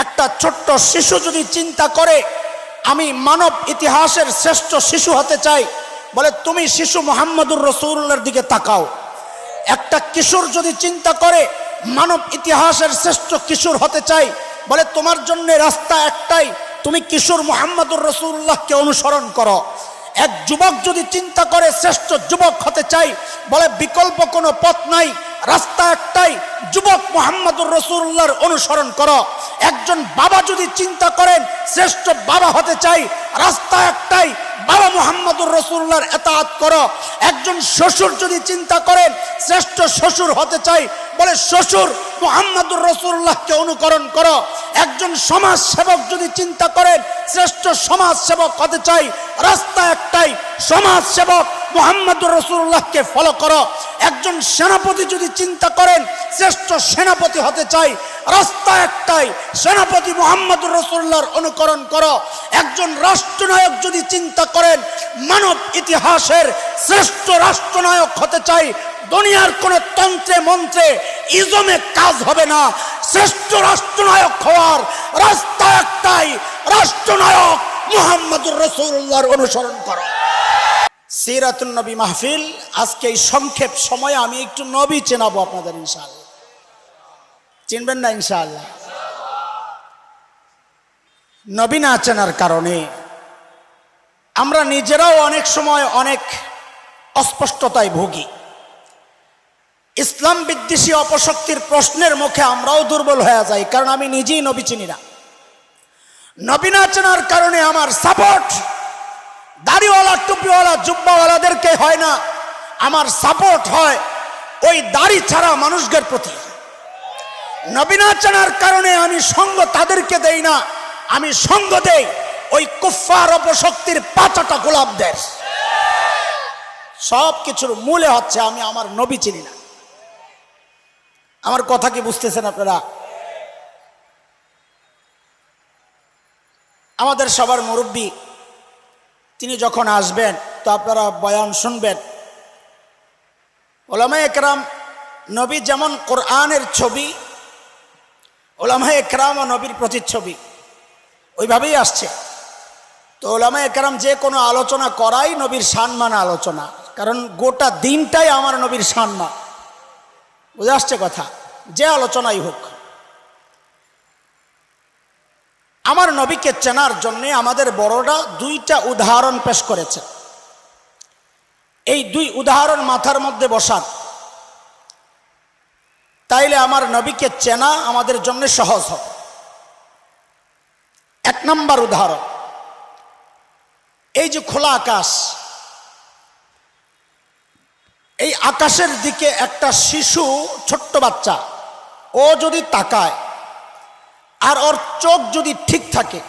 একটা ছোট্ট শিশু যদি চিন্তা করে আমি মানব ইতিহাসের শ্রেষ্ঠ শিশু হতে চাই, বলে তুমি শিশু মুহাম্মদুর রাসূলুল্লাহর দিকে তাকাও। একটা কিশোর যদি চিন্তা করে মানব ইতিহাসের শ্রেষ্ঠ কিশোর হতে চাই, বলে তোমার জন্য রাস্তা একটাই, তুমি কিশোর মুহাম্মদুর রাসূলুল্লাহকে অনুসরণ করো। এক যুবক যদি চিন্তা করে শ্রেষ্ঠ যুবক হতে চাই, বলে বিকল্প কোনো পথ নাই, রাস্তা একটাই, যুবক মুহাম্মদুর রাসূলুল্লাহর অনুসরণ করো। একজন বাবা যদি চিন্তা করেন শ্রেষ্ঠ বাবা হতে চাই, রাস্তা একটাই, বাবা মুহাম্মদুর রাসূলুল্লাহর ইতাআত করো। একজন শ্বশুর যদি চিন্তা করেন শ্রেষ্ঠ শ্বশুর হতে চাই, বলে শ্বশুর মুহাম্মদুর রাসূলুল্লাহকে অনুকরণ করো। একজন সমাজ সেবক যদি চিন্তা করেন শ্রেষ্ঠ সমাজ সেবক হতে চাই, রাস্তা একটাই, সমাজ সেবক মুহাম্মদুর রাসূলুল্লাহকে ফলো করো। একজন সেনাপতি যদি চিন্তা করেন শ্রেষ্ঠ সেনাপতি হতে চাই, রাস্তা একটাই, সেনাপতি মুহাম্মদুর রাসূলুল্লাহর অনুকরণ করো। একজন রাষ্ট্রনায়ক যদি চিন্তা করেন মানব ইতিহাসের শ্রেষ্ঠ রাষ্ট্রনায়ক হতে চাই, দুনিয়ার কোন তন্ত্রে মন্ত্রে ইজমে কাজ হবে না, শ্রেষ্ঠ রাষ্ট্রনায়ক হওয়ার রাস্তা একটাই, রাষ্ট্রনায়ক মুহাম্মদুর রাসূলুল্লাহর অনুসরণ করো। সিরাতুন নবী মাহফিল, আজকে এই সংক্ষেপ সময়ে আমি একটু নবী চেনাবো আপনাদের, ইনশাআল্লাহ। চিনবেন না ইনশাআল্লাহ? নবী না চেনার কারণে আমরা নিজেরাও অনেক সময় অনেক অস্পষ্টতায় ভুগি। ইসলাম বিদ্বেষী অপশক্তির প্রশ্নের মুখে আমরাও দুর্বল হয়ে যাই, কারণ আমি নিজেই নবী চিনি না। নবী না চেনার কারণে আমার সাপোর্ট দাড়িওয়ালা টুপিওয়ালা জুব্বাওয়ালাদেরকে হয় না, আমার সাপোর্ট হয় ওই দাড়ি ছাড়া মানুষদের প্রতি। নবী না চেনার কারণে আমি সঙ্গ তাদেরকে দেই না, আমি সঙ্গ দেই ওই কুফফার অপশক্তির পাঁচটা গোলাপদের। সব কিছুর মূলে হচ্ছে আমি আমার নবী চিনি না। আমার কথা কি বুঝতেছেন আপনারা? আমাদের সবার মুরব্বী তিনি যখন আসবেন তো আপনারা বয়ান শুনবেন। উলামায়ে কেরাম, নবী যেমন কোরআনের ছবি, উলামায়ে কেরাম ও নবীর প্রতিচ্ছবি, ওইভাবেই আসছে। তো উলামায়ে কেরাম যে কোনো আলোচনা করাই নবীর সম্মান আলোচনা, কারণ গোটা দিনটাই আমার নবীর সম্মান। বুঝে আসছে কথা? যে আলোচনাই হোক, আমার নবীকে চেনার জন্য আমাদের বড়রা দুইটা উদাহরণ পেশ করেছে। এই দুই উদাহরণ মাথার মধ্যে বসান, তাইলে আমার নবীকে চেনা আমাদের জন্য সহজ হবে। এক নম্বর উদাহরণ, এই যে খোলা আকাশ, এই আকাশের দিকে একটা শিশু, ছোট্ট বাচ্চা, ও যদি তাকায় আর ওর চোখ যদি ঠিক থাকে,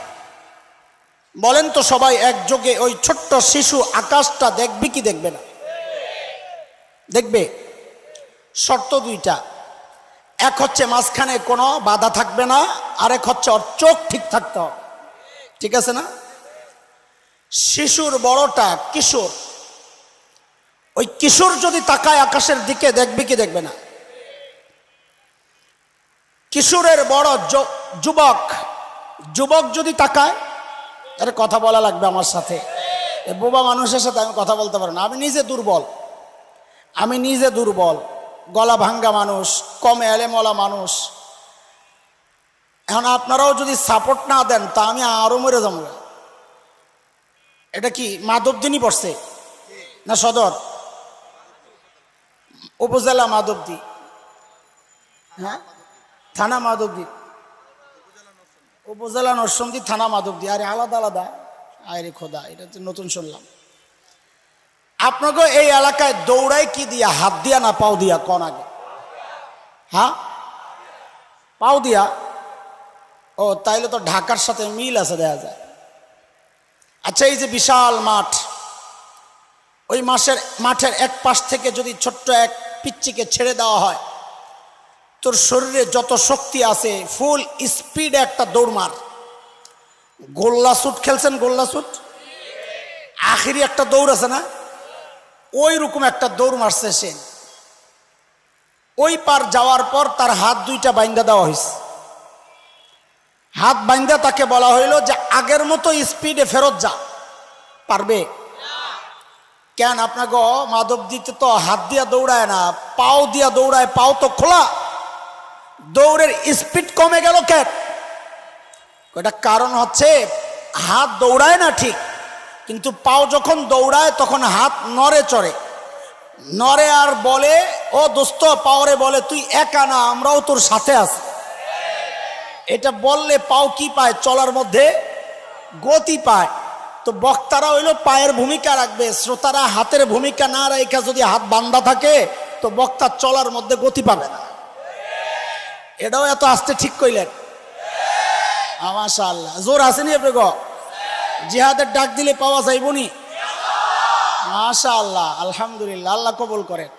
বলেন তো সবাই একযোগে ওই ছোট্ট শিশু আকাশটা দেখবে কি দেখবে না? দেখবে। শর্ত দুইটা, এক হচ্ছে মাঝখানে কোনো বাধা থাকবে না, আর এক হচ্ছে ওর চোখ ঠিক থাকতে হবে। ঠিক আছে না? শিশুর বড়টা কিশোর, ওই কিশোর যদি তাকায় আকাশের দিকে দেখবে কি দেখবে না? কিশোরের বড় যুবক, যুবক যদি তাকায়, আরে কথা বলা লাগবে আমার সাথে, বোবা মানুষের সাথে আমি কথা বলতে পারবো না। আমি নিজে দুর্বল, গলা ভাঙ্গা মানুষ, কম এলেমওয়ালা মানুষ। এখন আপনারাও যদি সাপোর্ট না দেন তা আমি আরো মরে যাবো। এটা কি মাধবদিনী পড়ছে না সদর? উপজেলা মাধবদী, হ্যাঁ, থানা মাধবদী, উপজেলা নরসিংদী, থানা মাধবদী। আরে আলাদা আলাদা, আরে খোদা, এটা তো নতুন শুনলাম। আপনাকে এই এলাকায় দৌড়ায় কি দিয়া, হাত দিয়া না পাও দিয়া? কোন আগে? হ্যাঁ, পাও দিয়া। ও তাইলে তো ঢাকার সাথে মিল আছে দেখা যায়। আচ্ছা, এই যে বিশাল মাঠ, ওই মাঠের এক পাশ থেকে যদি ছোট্ট এক পিচ্চিকে ছেড়ে দেওয়া হয়, তোর শরীরে যত শক্তি আছে ফুল স্পিডে একটা দৌড় মার। গোল্লা শুট খেলছেন? গোল্লা শুট আখিরি একটা দৌড় আছে না, ওই রকম একটা দৌড় মারছে সে। ওই পার যাওয়ার পর তার হাত দুইটা বাইন্ধা দেওয়া হয়েছে। হাত বাইন্ধা তাকে বলা হইল যে আগের মতো স্পিডে ফেরত যা। পারবে? কেন? আপনাকে মাধব দিতে তো হাত দিয়া দৌড়ায় না, পাও দিয়া দৌড়ায়, পাও তো খোলা, দৌড়ের স্পিড কমে গেল কেন? এটা কারণ হচ্ছে হাত দৌড়ায় না ঠিক, কিন্তু পাও যখন দৌড়ায় তখন হাত নড়ে চড়ে, নড়ে আর বলে ও দোস্ত, পাওরে বলে তুই একা না, আমরাও তোর সাথে আছি। এটা বললে পাও কি পায়? চলার মধ্যে গতি পায়। তো বক্তারা হইল পায়ের ভূমিকা রাখবে, শ্রোতারা হাতের ভূমিকা না রেখে যদি হাত বান্ধা থাকে তো বক্তা চলার মধ্যে গতি পাবে না। এটাও এত আস্তে ঠিক কইলেন? মাশাআল্লাহ, জোর আসেনি আপনি গো? জিহাদের ডাক দিলে পাওয়া যাইবনি? মাশাআল্লাহ, আলহামদুলিল্লাহ, আল্লাহ কবুল করেন।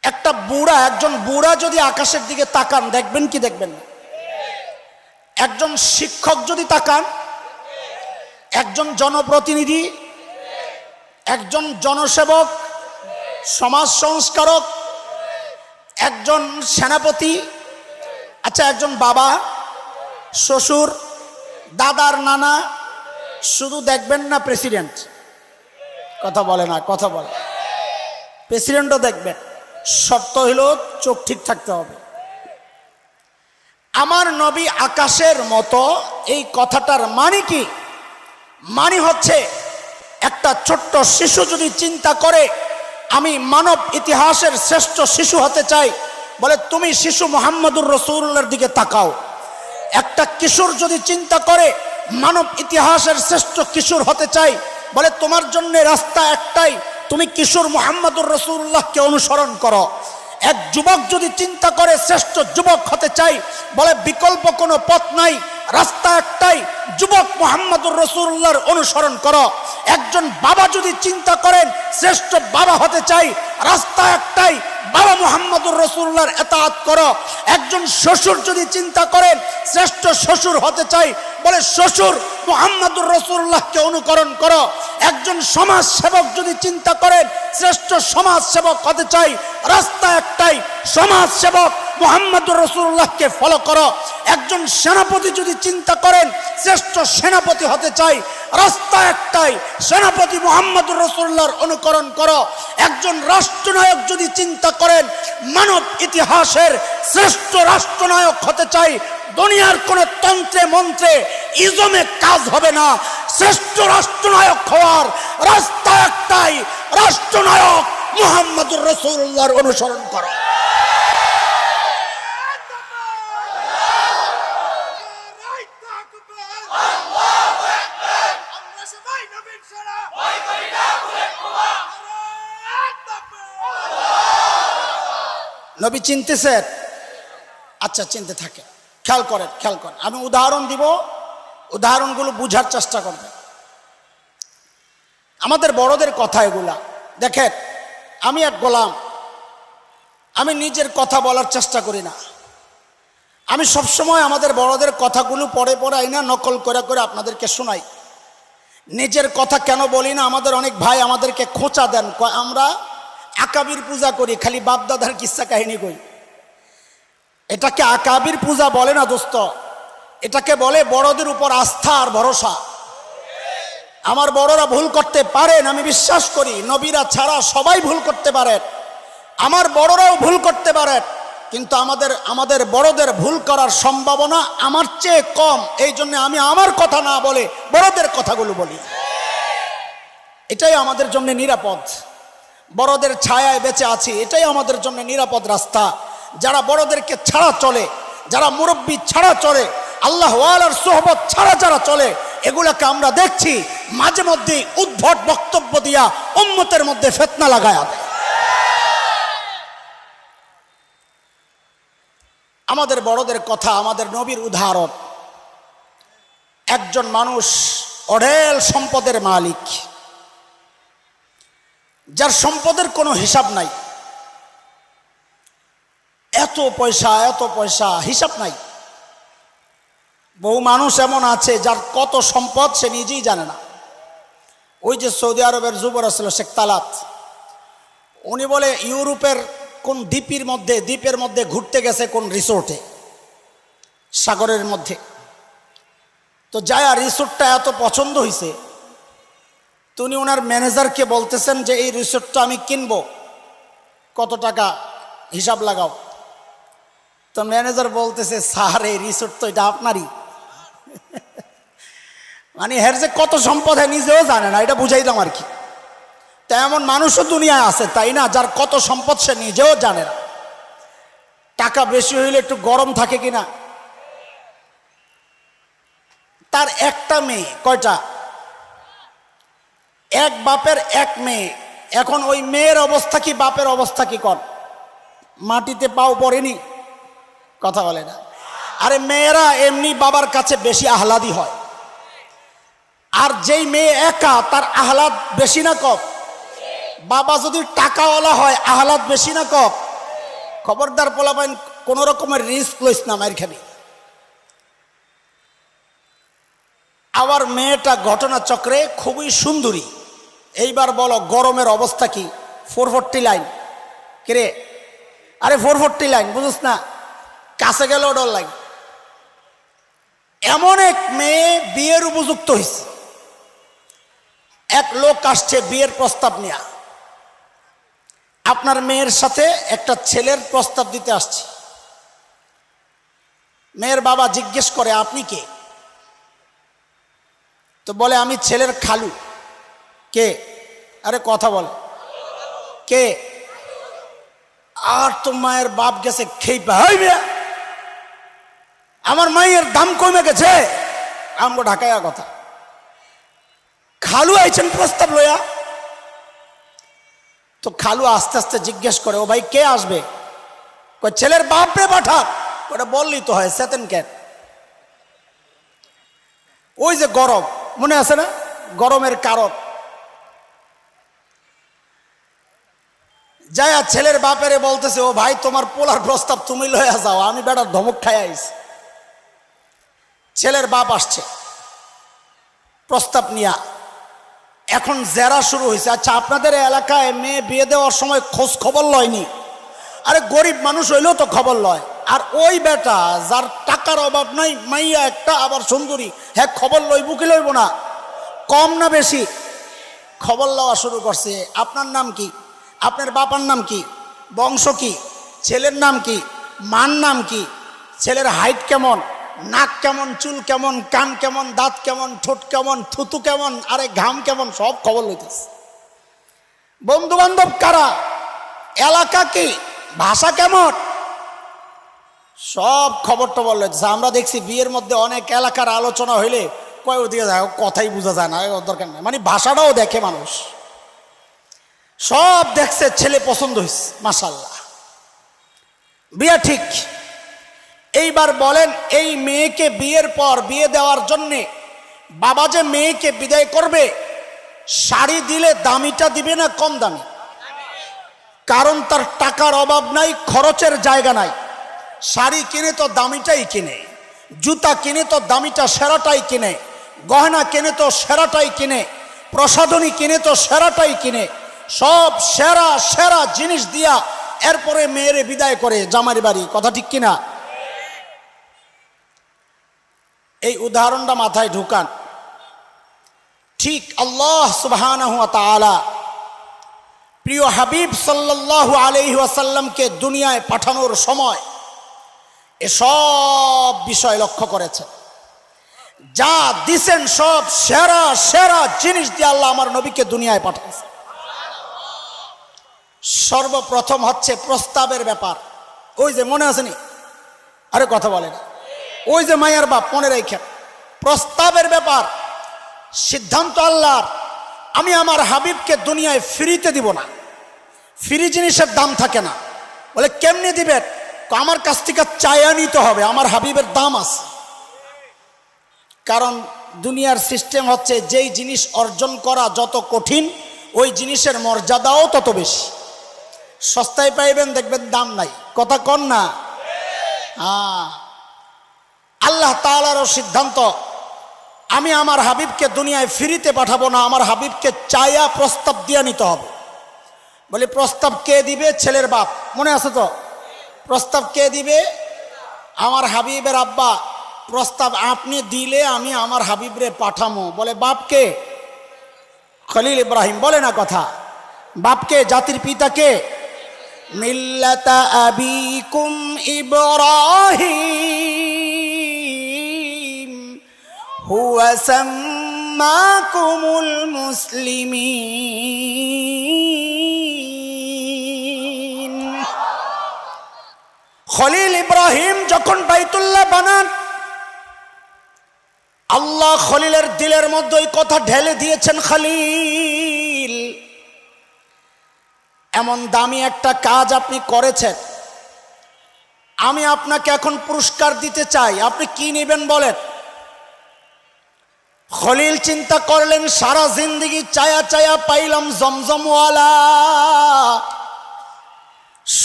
একটা বুড়া, একজন বুড়া যদি আকাশের দিকে তাকান দেখবেন কি দেখবেন না? একজন শিক্ষক যদি তাকান, একজন জনপ্রতিনিধি, একজন জনসেবক, সমাজ সংস্কারক, একজন সেনাপতি, আচ্ছা একজন বাবা, শ্বশুর, দাদার নানা, শুধু দেখবেন না প্রেসিডেন্ট। কথা বলে না, কথা বলে। প্রেসিডেন্টও দেখবেন, শর্ত হইল চোখ ঠিক থাকতে হবে। আমার নবী আকাশের মতো, এই কথাটার মানে কি? মানে হচ্ছে একটা ছোট্ট শিশু যদি চিন্তা করে আমি মানব ইতিহাসের শ্রেষ্ঠ শিশু হতে চাই, বলে তুমি শিশু মুহাম্মদুর রাসূলুল্লাহর দিকে তাকাও। একটা কিশোর যদি চিন্তা করে মানব ইতিহাসের শ্রেষ্ঠ কিশোর হতে চাই, বলে তোমার জন্য রাস্তা একটাই, তুমি কিশোর মুহাম্মদুর রাসূলুল্লাহকে অনুসরণ করো। এক যুবক যদি চিন্তা করে শ্রেষ্ঠ যুবক হতে চাই, বলে বিকল্প কোনো পথ নাই, রাস্তা একটাই, যুবক মুহাম্মদুর রাসূলুল্লাহর অনুসরণ করো। একজন বাবা যদি চিন্তা করেন শ্রেষ্ঠ বাবা হতে চাই, রাস্তা একটাই, বাবা মুহাম্মদুর রাসূলুল্লাহর ইতাআত করো। একজন শ্বশুর যদি চিন্তা করেন শ্রেষ্ঠ শ্বশুর হতে চাই, বলে শ্বশুর মুহাম্মদুর রাসূলুল্লাহকে অনুকরণ করো। একজন সমাজ সেবক যদি চিন্তা করেন শ্রেষ্ঠ সমাজ সেবক হতে চাই, রাস্তা একটাই, সমাজ সেবক মুহাম্মদুর রাসূলুল্লাহকে ফলো করো। একজন সেনাপতি যদি চিন্তা করেন শ্রেষ্ঠ সেনাপতি হতে চাই, রাস্তা একটাই, সেনাপতি মুহাম্মদুর রাসূলুল্লাহর অনুকরণ করো। একজন রাষ্ট্রনায়ক যদি চিন্তা করেন মানব ইতিহাসের শ্রেষ্ঠ রাষ্ট্রনায়ক হতে চাই, দুনিয়ার কোন তন্ত্রে মন্ত্রে ইজমে কাজ হবে না, শ্রেষ্ঠ রাষ্ট্রনায়ক হওয়ার রাস্তা একটাই, রাষ্ট্রনায়ক মুহাম্মদুর রাসূলুল্লাহর অনুসরণ করো। নবী চিনতেছেন? আচ্ছা, চিনতে থাকে, খেয়াল করেন, খেয়াল করেন। আমি উদাহরণ দিব, উদাহরণগুলো বুঝার চেষ্টা করবেন। আমাদের বড়দের কথা এগুলা। দেখেন, আমি এক গোলাম, আমি নিজের কথা বলার চেষ্টা করি না। আমি সবসময় আমাদের বড়দের কথাগুলো পড়ে পড়ে আইনা নকল করে করে আপনাদেরকে শোনাই। নিজের কথা কেন বলি না? আমাদের অনেক ভাই আমাদেরকে খোঁচা দেন, আমরা আকাবির পূজা করি, খালি বাপদাদার কিস্সা কাহিনী কই। এটাকে আকাবির পূজা বলে না দোস্ত, এটাকে বলে বড়দের উপর আস্থা আর ভরসা। আমার বড়রা ভুল করতে পারেন, আমি বিশ্বাস করি, নবীরা ছাড়া সবাই ভুল করতে পারেন, আমার বড়রাও ভুল করতে পারেন, কিন্তু আমাদের বড়দের ভুল করার সম্ভাবনা আমার চেয়ে কম। এই জন্য আমি আমার কথা না বলে বড়দের কথাগুলো বলি। এটাই আমাদের জন্য নিরাপদ। বড়দের ছায়ায় বেঁচে আছি, এটাই আমাদের জন্য নিরাপদ রাস্তা। যারা বড়দেরকে ছাড়া চলে, যারা মুরব্বী ছাড়া চলে, আল্লাহ ওয়ালার সোহবত ছাড়া যারা চলে, এগুলাকে আমরা দেখছি মাঝে মধ্যে উদ্ভট বক্তব্য দিয়া উম্মতের মধ্যে ফিতনা লাগায়া দেয়। আমাদের বড়দের কথা, আমাদের নবীর উদাহরণ। একজন মানুষ অঢেল সম্পদের মালিক, যার সম্পদের কোনো হিসাব নাই, এত পয়সা এত পয়সা, হিসাব নাই। বহু মানুষ এমন আছে যার কত সম্পদ সে নিজেই জানে না। ওই যে সৌদি আরবের যুবরাজ ছিল শেখ তালাত, উনি বলে ইউরোপের কোন দ্বীপের মধ্যে ঘুরতে গেছে কোন রিসোর্টে, সাগরের মধ্যে। তো যায়া রিসোর্টটা এত পছন্দ হয়েছে, তো উনি ওনার ম্যানেজারকে বলতেছেন যে এই রিসোর্টটা আমি কিনবো, কত টাকা হিসাব লাগাও। তো ম্যানেজার বলতেছে, স্যার এই রিসোর্ট তো এটা আপনারই। মানে হের যে কত সম্পদ নিজেও জানে না, এটা বুঝাইলাম আর কি। তা এমন মানুষও দুনিয়ায় আছে, তাই না, যার কত সম্পদ সে নিজেও জানে না। টাকা বেশি হইলে একটু গরম থাকে কিনা। তার একটা মেয়ে, কয়টা? এক বাপের এক মেয়ে। এখন ওই মেয়ের অবস্থা কি, বাপের অবস্থা কি? কর মাটিতে পাও পড়েনি, কথা বলে না। আরে মেয়েরা এমনি বাবার কাছে বেশি আহ্লাদি হয়, আর যেই মেয়ে একা তার আহ্লাদ বেশি না কম? বাবা যদি টাকাওয়ালা হয় আহ্লাদ বেশি না কম? খবরদার পোলাপাইন কোন রকমের রিস্ক লইস না, মার খাবি। আবার মেয়েটা ঘটনা চক্রে খুবই সুন্দরী। এইবার বলো গরমের অবস্থা কি? 440 লাইন কিরে? আরে 440 লাইন বুঝছ না, কাছে গেলেও ডর লাগে। এমন এক মেয়ে বিয়ের উপযুক্ত হয়েছে। এক লোক আসছে বিয়ের প্রস্তাব নিয়ে, আপনার মেয়ের সাথে একটা ছেলের প্রস্তাব দিতে আসছে। মেয়ের বাবা জিজ্ঞেস করে, আপনি কে? তো বলে, আমি ছেলের খালু। কে? আরে কথা বলে, কে? আর তো মায়ের বাপ গেছে খেইপা, আমার মায়ের দাম কমে গেছে। আমগো ঢাকায়া কথা, খালু আইছেন প্রস্তাব লইয়া। তো খালু আস্তে আস্তে জিজ্ঞেস করে, ও ভাই কে আসবে? কই ছেলের বাপরে পাঠা। ওটা বললি তো হয়, সেতেন কেন? ওই যে গরম, মনে আছে না, গরমের কারণ। যায়া ছেলের বাপেরে বলতেছে, ও ভাই তোমার পোলার প্রস্তাব তুমি লইয়া যাও, আমি বেটার ধমক খাই আইছি। ছেলের বাপ আসছে প্রস্তাব নিয়া। এখন জেরা শুরু হয়েছে। আচ্ছা, আপনাদের এলাকায় মেয়ে বিয়ে দেওয়ার সময় খোঁজ খবর লয়নি? আরে গরিব মানুষ হইলেও তো খবর লয়। আর ওই বেটা যার টাকার অভাব নাই, মাইয়া একটা আবার সুন্দরী, হ্যাঁ খবর লইব কি লইব না? কম না বেশি? খবর লওয়া শুরু করছে। আপনার নাম কি? আপনার বাবার নাম কি? বংশ কি? ছেলের নাম কি? মার নাম কি? ছেলের হাইট কেমন? নাক কেমন? চুল কেমন? কান কেমন? দাঁত কেমন? ঠোঁট কেমন? থুতু কেমন? আরে ঘাম কেমন? সব খবর লইতেছে। বন্ধু বান্ধব কারা? এলাকা কি? ভাষা কেমন? সব খবর টবর লইতেছে। আমরা দেখছি বিয়ের মধ্যে অনেক এলাকার আলোচনা হইলে কয় ওদিকে যায়, কথাই বোঝা যায় না, দরকার নাই, মানে ভাষাটাও দেখে মানুষ। সব দেখছে, ছেলে পছন্দ হয়েছে, মাশাআল্লাহ, বিয়ে ঠিক। এইবার বলেন, এই মেয়েকে বিয়ের পর বিয়ে দেওয়ার জন্যে বাবা যে মেয়েকে বিদায় করবে, শাড়ি দিলে দামিটা দিবে না কম দামি? কারণ তার টাকার অভাব নাই, খরচের জায়গা নাই। শাড়ি কিনে তো দামিটাই কিনে, জুতা কিনে তো দামিটা সেরাটাই কিনে, গয়না কিনে তো সেরাটাই কিনে, প্রসাধনী কিনে তো সেরাটাই কিনে, সব সেরা সেরা জিনিস দিয়া এরপরে মেয়েরে বিদায় করে জামার বাড়ি। কথা ঠিক কিনা? এই উদাহরণটা মাথায় ঢুকান। ঠিক আল্লাহ সুবহানাহু ওয়া তাআলা প্রিয় হাবিব সাল্লাল্লাহু আলাইহি ওয়াসাল্লামকে দুনিয়ায় পাঠানোর সময় এসব বিষয় লক্ষ্য করেছেন। যা দিছেন সব সেরা সেরা জিনিস দিয়ে আল্লাহ আমার নবীকে দুনিয়ায় পাঠাইছে। সর্বপ্রথম হচ্ছে প্রস্তাবের ব্যাপার। ওই যে মনে আসেনি? আরে কথা বলে না। ওই যে মায়ের বাপ, মনে রেখেন, প্রস্তাবের ব্যাপার সিদ্ধান্ত আল্লাহর। আমি আমার হাবিবকে দুনিয়ায় ফ্রিতে দিব না। ফ্রি জিনিসের দাম থাকে না। বলে কেমনে দিবেন? আমার কাছ থেকে চাইয়া নিতে হবে, আমার হাবিবের দাম আছে। কারণ দুনিয়ার সিস্টেম হচ্ছে, যেই জিনিস অর্জন করা যত কঠিন, ওই জিনিসের মর্যাদাও তত বেশি। সস্তায় পাইবেন, দেখবেন দাম নাই। কথা কন না? হ্যাঁ, আল্লাহ তাআলারও সিদ্ধান্ত, আমি আমার হাবিবকে দুনিয়ায় ফ্রিতে পাঠাবো না, আমার হাবিবকে চাইয়া প্রস্তাব দিয়ে নিতে হবে। বলে প্রস্তাব কে দিবে? ছেলের বাপ। মনে আছে তো? প্রস্তাব কে দিবে? আমার হাবিবের আব্বা। প্রস্তাব আপনি দিলে আমি আমার হাবিবরে পাঠামো। বলে বাপকে? খলিল ইব্রাহিম। বলে না কথা। বাপকে? জাতির পিতাকে? মিল্লাতা আবিকুম ইব্রাহিম হুয়া সাম্মাকুমুল মুসলিমিন। খলিল ইব্রাহিম যখন বাইতুল্লাহ বানান, আল্লাহ খলিলের দিলের মধ্যে ওই কথা ঢেলে দিয়েছেন, খলিল এমন দামি একটা কাজ আপনি করেছেন, আমি আপনাকে এখন পুরস্কার দিতে চাই, আপনি কি নেবেন বলেন? খলিল চিন্তা করলেন, সারা জিন্দেগি চায়া চায়া পাইলাম জমজমওয়ালা,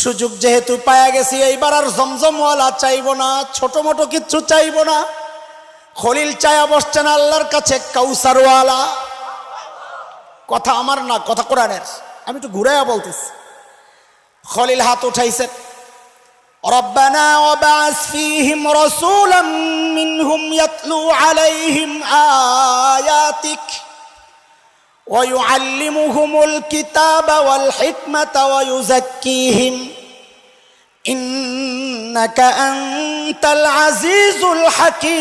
সুযোগ যেহেতু পায়া গেছি এইবার আর জমজমওয়ালা চাইব না, ছোট মোটো কিচ্ছু চাইব না। খলিল চায়া বসছেন আল্লাহর কাছে কাউসারওয়ালা। কথা আমার না, কথা কোরআনের। আমি একটু ঘুরাইয়া বলতেছি। খলিল হাত উঠাইছেন, রব্বানা ওয়াবআস ফীহিম রাসূলাম মিনহুম ইয়াতলু আলাইহিম আয়াতিক ওয়া ইউআল্লিমুহুমুল কিতাবা ওয়াল হিকমাতা ওয়া ইউযাক্কিহিম ইন্নাকা আনতাল আজিজুল হাকীম।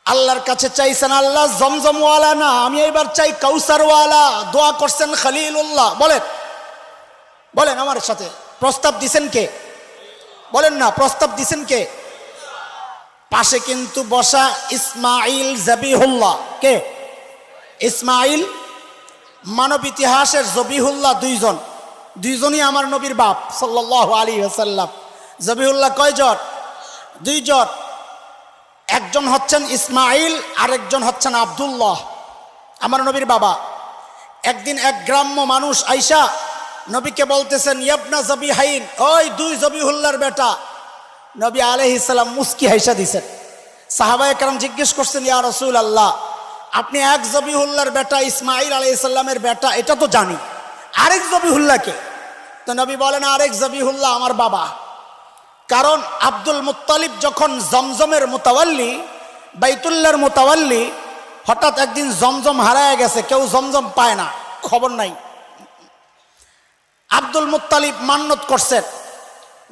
আল্লাহর কাছে চাইছেন, আল্লাহ জমজমওয়ালা না, আমি এবার চাই কাউসারওয়ালা। দোয়া করছেন খলিলুল্লাহ। বলেন বলেন আমার সাথে, প্রস্তাব দিছেন কে? বলেন না, প্রস্তাব দিছেন কে? পাশে কিন্তু বসা ইসমাইল জবিহুল্লাহ। কে? ইসমাইল মানব ইতিহাসের জবিহুল্লাহ দুইজনই আমার নবীর বাপ সাল্লাল্লাহু আলাইহি ওয়াসাল্লাম। জবিহুল্লাহ কয়জন? দুইজন। একজন হচ্ছেন ইসমাইল, আরেকজন হচ্ছেন আব্দুল্লাহ, আমার নবীর বাবা। একদিন এক গ্রাম্য মানুষ আইসা নবীকে বলতেছেন, ইয়াবনা জবিহাইন, ওই দুই জবিহুল্লাহর বেটা। নবী আলাইহিস সালাম মুস্কি হাইসা দিছেন। সাহাবায়ে কেরাম জিজ্ঞেস করছেন, ইয়া রাসূলুল্লাহ, আপনি এক জবিহুল্লাহর বেটা ইসমাইল আলাইহিস সালামের বেটা, এটা তো জানি, আরেক জবিহুল্লাহকে? তো নবী বলেন, আরেক জবিহুল্লাহ আমার বাবা। কারণ আব্দুল মুত্তালিব যখন জমজমের মুতাওয়াল্লি, বাইতুল্লাহর মুতাওয়াল্লি, হঠাৎ একদিন জমজম হারায় গেছে, কেউ জমজম পায় না, খবর নাই। আব্দুল মুত্তালিব মান্নত করছেন,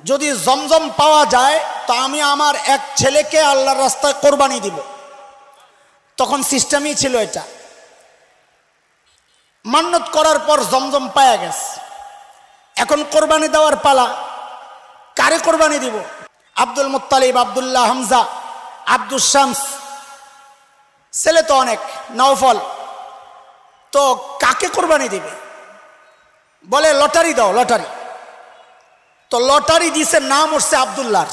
যদি জমজম পাওয়া যায় তো আমি আমার এক ছেলেকে আল্লাহর রাস্তায় কোরবানি দিব। তখন সিস্টেমই ছিল এটা। মান্নত করার পর জমজম পায়া গেছে, এখন কোরবানি দেওয়ার পালা। কারে কোরবানি দিব? আব্দুল মুত্তালিব, আব্দুল্লাহ, হামজা, আব্দুস শামস, ছেলে তো অনেক, নওফল, তো কাকে কোরবানি দিবে? বলে লটারি দাও, লটারি। তো লটারি দিছে, নাম উঠছে আব্দুল্লাহর।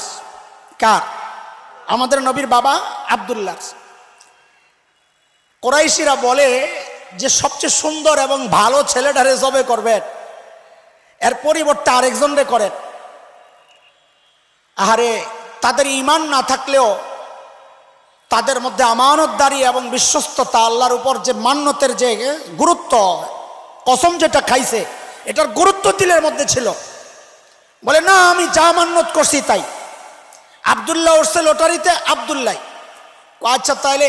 কার? আমাদের নবীর বাবা আব্দুল্লাহ। কোরাইশিরা বলে যে সবচেয়ে সুন্দর এবং ভালো ছেলেটারে জবে করবেন, এর পরিবর্তে আরেকজনরে করেন। আহারে, তাদের ঈমান না থাকলেও তাদের মধ্যে আমানতদারি এবং বিশ্বস্ততা, আল্লাহর উপর যে মান্যতের যে গুরুত্ব, কসম যেটা খাইছে, এটার গুরুত্ব দিলের মধ্যে ছিল। বলে না, আমি যা মান্যত করছি তাই। আব্দুল্লাহ উঠছে লটারিতে, আব্দুল্লাহ। আচ্ছা তাহলে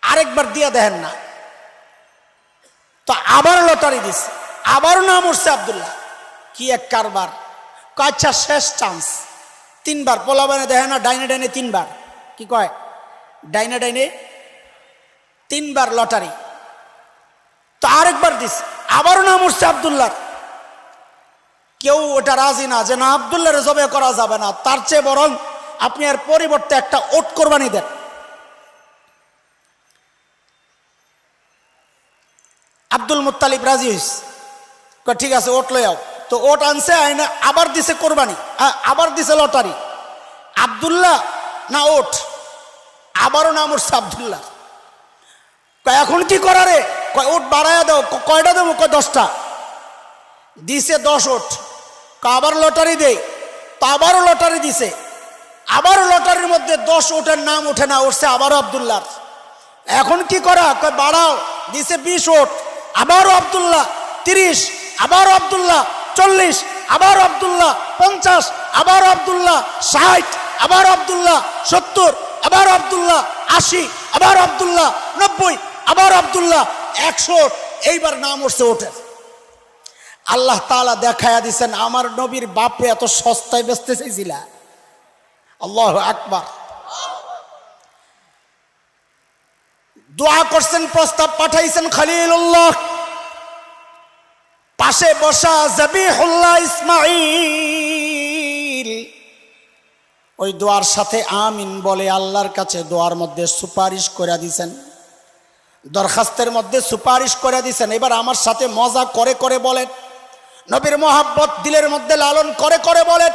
আরেকবার দিয়া দেখেন না। তো আবার লটারি দিছে, আবারও নাম উঠছে আব্দুল্লাহ। কি এক কারবার! আচ্ছা শেষ চান্স, তিনবার। পোলাবানে দেখে না, ডাইনে ডাইনে তিনবার। কি কয়? ডাইনে ডাইনে তিনবার লটারি। তো আরেকবার দিস, আবারও নাম উঠছে আব্দুল্লাহ। কেউ ওটা রাজি না, যে না, আব্দুল্লাহরে জবে করা যাবে না, তার চেয়ে বরং আপনি এর পরিবর্তে একটা ওট কোরবানি দেন। আব্দুল মুত্তালিব রাজি হইস, ঠিক আছে ওট লই আও। তো ওট আনছে, আইনা আবার দিছে কোরবানি, আবার দিছে লটারি। আব্দুল্লাহ না ওট, আবারও নাম উঠছে আব্দুল্লাহ। এখন কি করারে? ওট বাড়াইয়া দাও। কয়টা দেবো? 10টা। দিছে 10 ওট। আবার লটারি দেই, তো আবারও লটারি দিছে, আবারও লটারির মধ্যে 10 ওটের নাম ওঠে না, উঠছে আবারও আব্দুল্লাহ। এখন কি করা, কয় বাড়াও, দিছে 20 ওট, আবারও আব্দুল্লাহ 30, আবারও আব্দুল্লাহ 40, আবারও আব্দুল্লাহ 50, আবারও আব্দুল্লাহ 60, আবারও আব্দুল্লাহ 70, আবারও আব্দুল্লাহ 80, আবারও আব্দুল্লাহ 90, আবারও আব্দুল্লাহ 100। এইবার নাম উঠছে ওঠে। আল্লাহ তাআলা দেখায়া দিছেন আমার নবীর বাপরে এত সস্তায় বেচতে চাইছিল। আল্লাহু আকবার। দোয়া করছেন, প্রস্তাব পাঠাইছেন খলিলুল্লাহ, পাশে বসা জবিহুল্লাহ ইসমাঈল ওই দোয়ার সাথে আমিন বলে আল্লাহর কাছে দোয়ার মধ্যে সুপারিশ করে দিছেন, দরখাস্তের মধ্যে সুপারিশ করে দিছেন। এবার আমার সাথে মজা করে করে বলেন, নবীর মোহাব্বত দিলের মধ্যে লালন করে করে বলেন,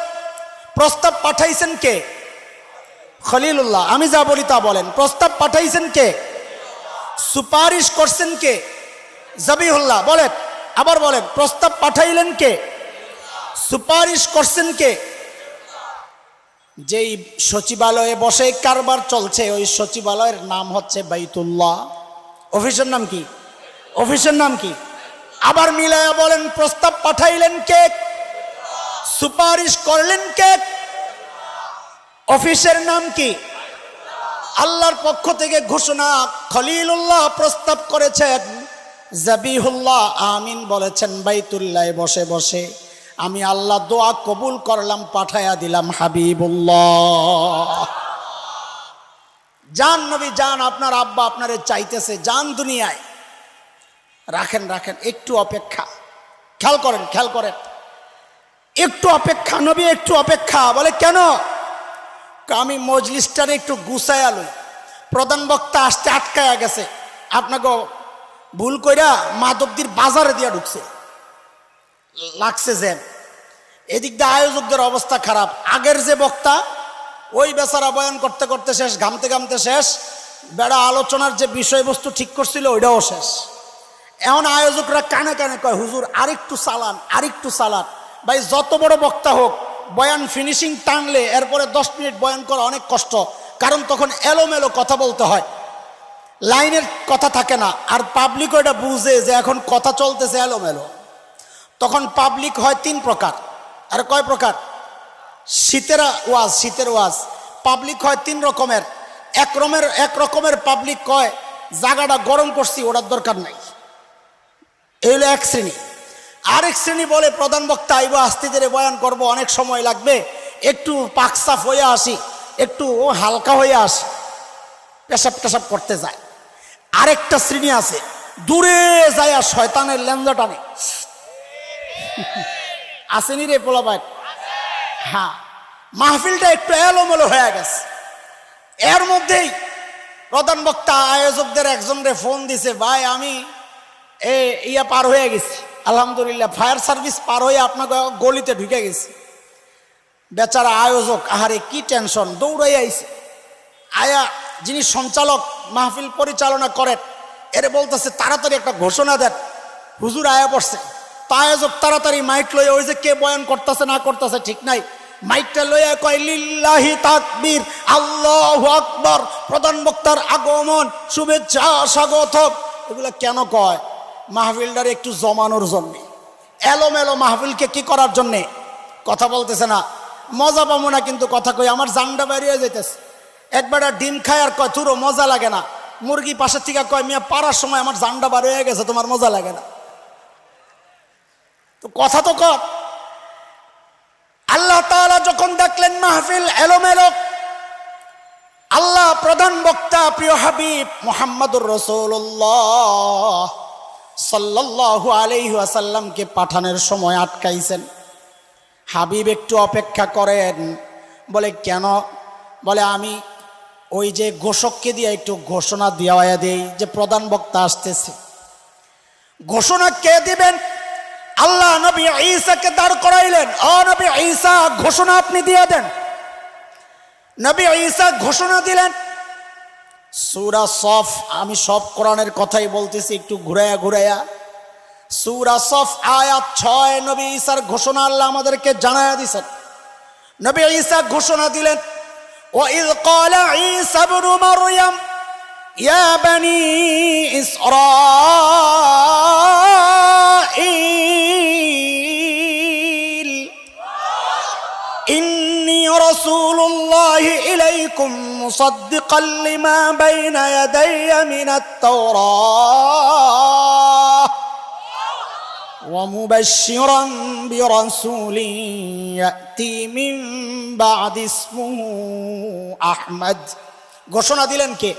প্রস্তাব পাঠাইছেন কে? খলিলুল্লাহ। আমি যা বলি তা বলেন, প্রস্তাব পাঠাইছেন কে? সুপারিশ করছেন কে? জবিহুল্লাহ। বলেন, আবার বলেন, প্রস্তাব পাঠাইলেন কে? সুপারিশ করছেন কে? যেই সচিবালয়ে বসে কারবার চলছে ওই সচিবালয়ের নাম হচ্ছে বাইতুল্লাহ। অফিসের নাম কি? অফিসের নাম কি? আবার মিলায়া বলেন, প্রস্তাব পাঠাইলেন কে? সুপারিশ করলেন কে? অফিসের নাম কি? আল্লাহর পক্ষ থেকে ঘোষণা, খলিলুল্লাহ প্রস্তাব করেছেন, জবিহুল্লাহ আমিন বলেছেন, বাইতুল্লাহে বসে বসে আমি আল্লাহ দোয়া কবুল করলাম, পাঠায়া দিলাম হাবিবুল্লাহ। জান নবী জান, আপনার আব্বা আপনারে চাইতেছে, জান দুনিয়ায়। রাখেন রাখেন, একটু অপেক্ষা, খেয়াল করেন খেয়াল করেন, একটু অপেক্ষা। নবী একটু অপেক্ষা। বলে কেন? আমি মজলিসটারে একটু গুছায়া লই, প্রধান বক্তা আসতে আটকায়া গেছে, আপনাকে ভুল কইরা মাধবদীর বাজারে দিয়া ঢুকছে, লাগছে জ্যাম। এদিক দিয়ে আয়োজকদের অবস্থা খারাপ। আগের যে বক্তা ওই বেচারা বয়ান করতে করতে শেষ, ঘামতে ঘামতে শেষ, বেড়া আলোচনার যে বিষয়বস্তু ঠিক করছিল ওইটাও শেষ। এখন আয়োজকরা কানে কানে কয়, হুজুর আরেকটু চালান, আরেকটু চালান। ভাই যত বড় বক্তা হোক, বয়ান ফিনিশিং টানলে এরপরে 10 মিনিট বয়ান করা অনেক কষ্ট, কারণ তখন এলোমেলো কথা বলতে হয়, লাইনের কথা থাকে না। আর পাবলিক ওইটা বুঝে যে এখন কথা চলতেছে এলোমেলো। তখন পাবলিক হয় 3 প্রকার। আর কয় প্রকার? শীতের ওয়াজ, শীতের ওয়াজ পাবলিক হয় 3 রকমের। এক রকমের পাবলিক কয় জায়গাটা গরম করছি, ওটার দরকার নাই, এই হলো এক শ্রেণী। আরেক শ্রেণী বলে প্রধান বক্তা আইব, আস্তে ধীরে বয়ান করব, অনেক সময় লাগবে, একটু পাকসাফ হয়ে আসি, একটু হালকা হয়ে আসি, পেশাব টেশাব করতে যায়। আরেকটা শ্রেণী আছে, দূরে যায় শয়তানের লেঞ্জা টানে। আসেনি রে পোলাপাট? হ্যাঁ, মাহফিলটা একটু এলোমেলো হয়ে গেছে। এর মধ্যেই প্রধান বক্তা আয়োজকদের একজনরে ফোন দিছে, ভাই আমি ইয়া পার হয়ে গেছি, আলহামদুলিল্লাহ ফায়ার সার্ভিস পার হয়ে আপনাকে গলিতে ঢুকে গেছি। বেচারা আয়োজক আহারে কি টেনশন, দৌড়াই আইছে। আয়া যিনি সঞ্চালক মাহফিল পরিচালনা করেন এর বলতেছে তাড়াতাড়ি একটা ঘোষণা দেন, হুজুর আয়া পড়ছে। তা আয়োজক তাড়াতাড়ি মাইক লইয়া, ওই যে কে বয়ান করতেছে না করতেছে ঠিক নাই, মাইকটা লইয়া কয় লিল্লাহি তাকবীর, আল্লাহু আকবার, প্রধান বক্তার আগমন, শুভেচ্ছা স্বাগত। এগুলা কেন কয়? মাহফিলটার একটু জমানোর জন্য। এলোমেলো মাহফিলকে কি করার জন্যে? কথা বলতেছে না, মজা পাবো না, কিন্তু কথা কই আমার জাংটা বেরিয়ে যাইতেছে। একবার ডিম খায় আর কয় তোরও মজা লাগে না। মুরগি পাশের থেকে কয় মিয়া পারার সময় আমার জাংটা বার হয়ে গেছে, তোমার মজা লাগে না। তো কথা তো কর। আল্লাহ তাআলা যখন দেখলেন মাহফিল এলোমেলো, আল্লাহ প্রধান বক্তা প্রিয় হাবিব মুহাম্মদুর রাসূলুল্লাহ সাল্লাল্লাহু আলাইহি ওয়াসাল্লামকে পাঠানোর সময় আটকাইছেন। হাবিব একটু অপেক্ষা করেন। বলে কেন? বলে আমি ওই যে ঘোষককে দিয়ে একটু ঘোষণা দেওয়া দেই যে প্রধান বক্তা আসতেছে। ঘোষণা কে দিবেন? আল্লাহ নবী ঈসাকে দাঁড় করাইলেন, ও নবী ঈসা ঘোষণা আপনি দিয়ে দেন। নবী ঈসা ঘোষণা দিলেন। সূরা সফ, আমি সব কোরআনের কথাই বলতেছি, একটু ঘুরাইয়া ঘুরাইয়া। সূরা সফ আয়াত 6, নবী ঈসার ঘোষণা আল্লাহ আমাদেরকে জানায়া দিয়েছেন। নবী ঈসা ঘোষণা দিলেন, ওয়াইয ক্বালা ঈসা ইবনু মারইয়াম ইয়া বানি ইসরাঈল ইন্নী রাসূলুল্লাহি ইলাইকুম মুসাদ্দিকাল লিমা বাইনা ইয়াদাইয়া মিনাত তাওরাহ ومبشرا برسول يأتي من بعد اسمه أحمد ঘোষণা দিলেন কে?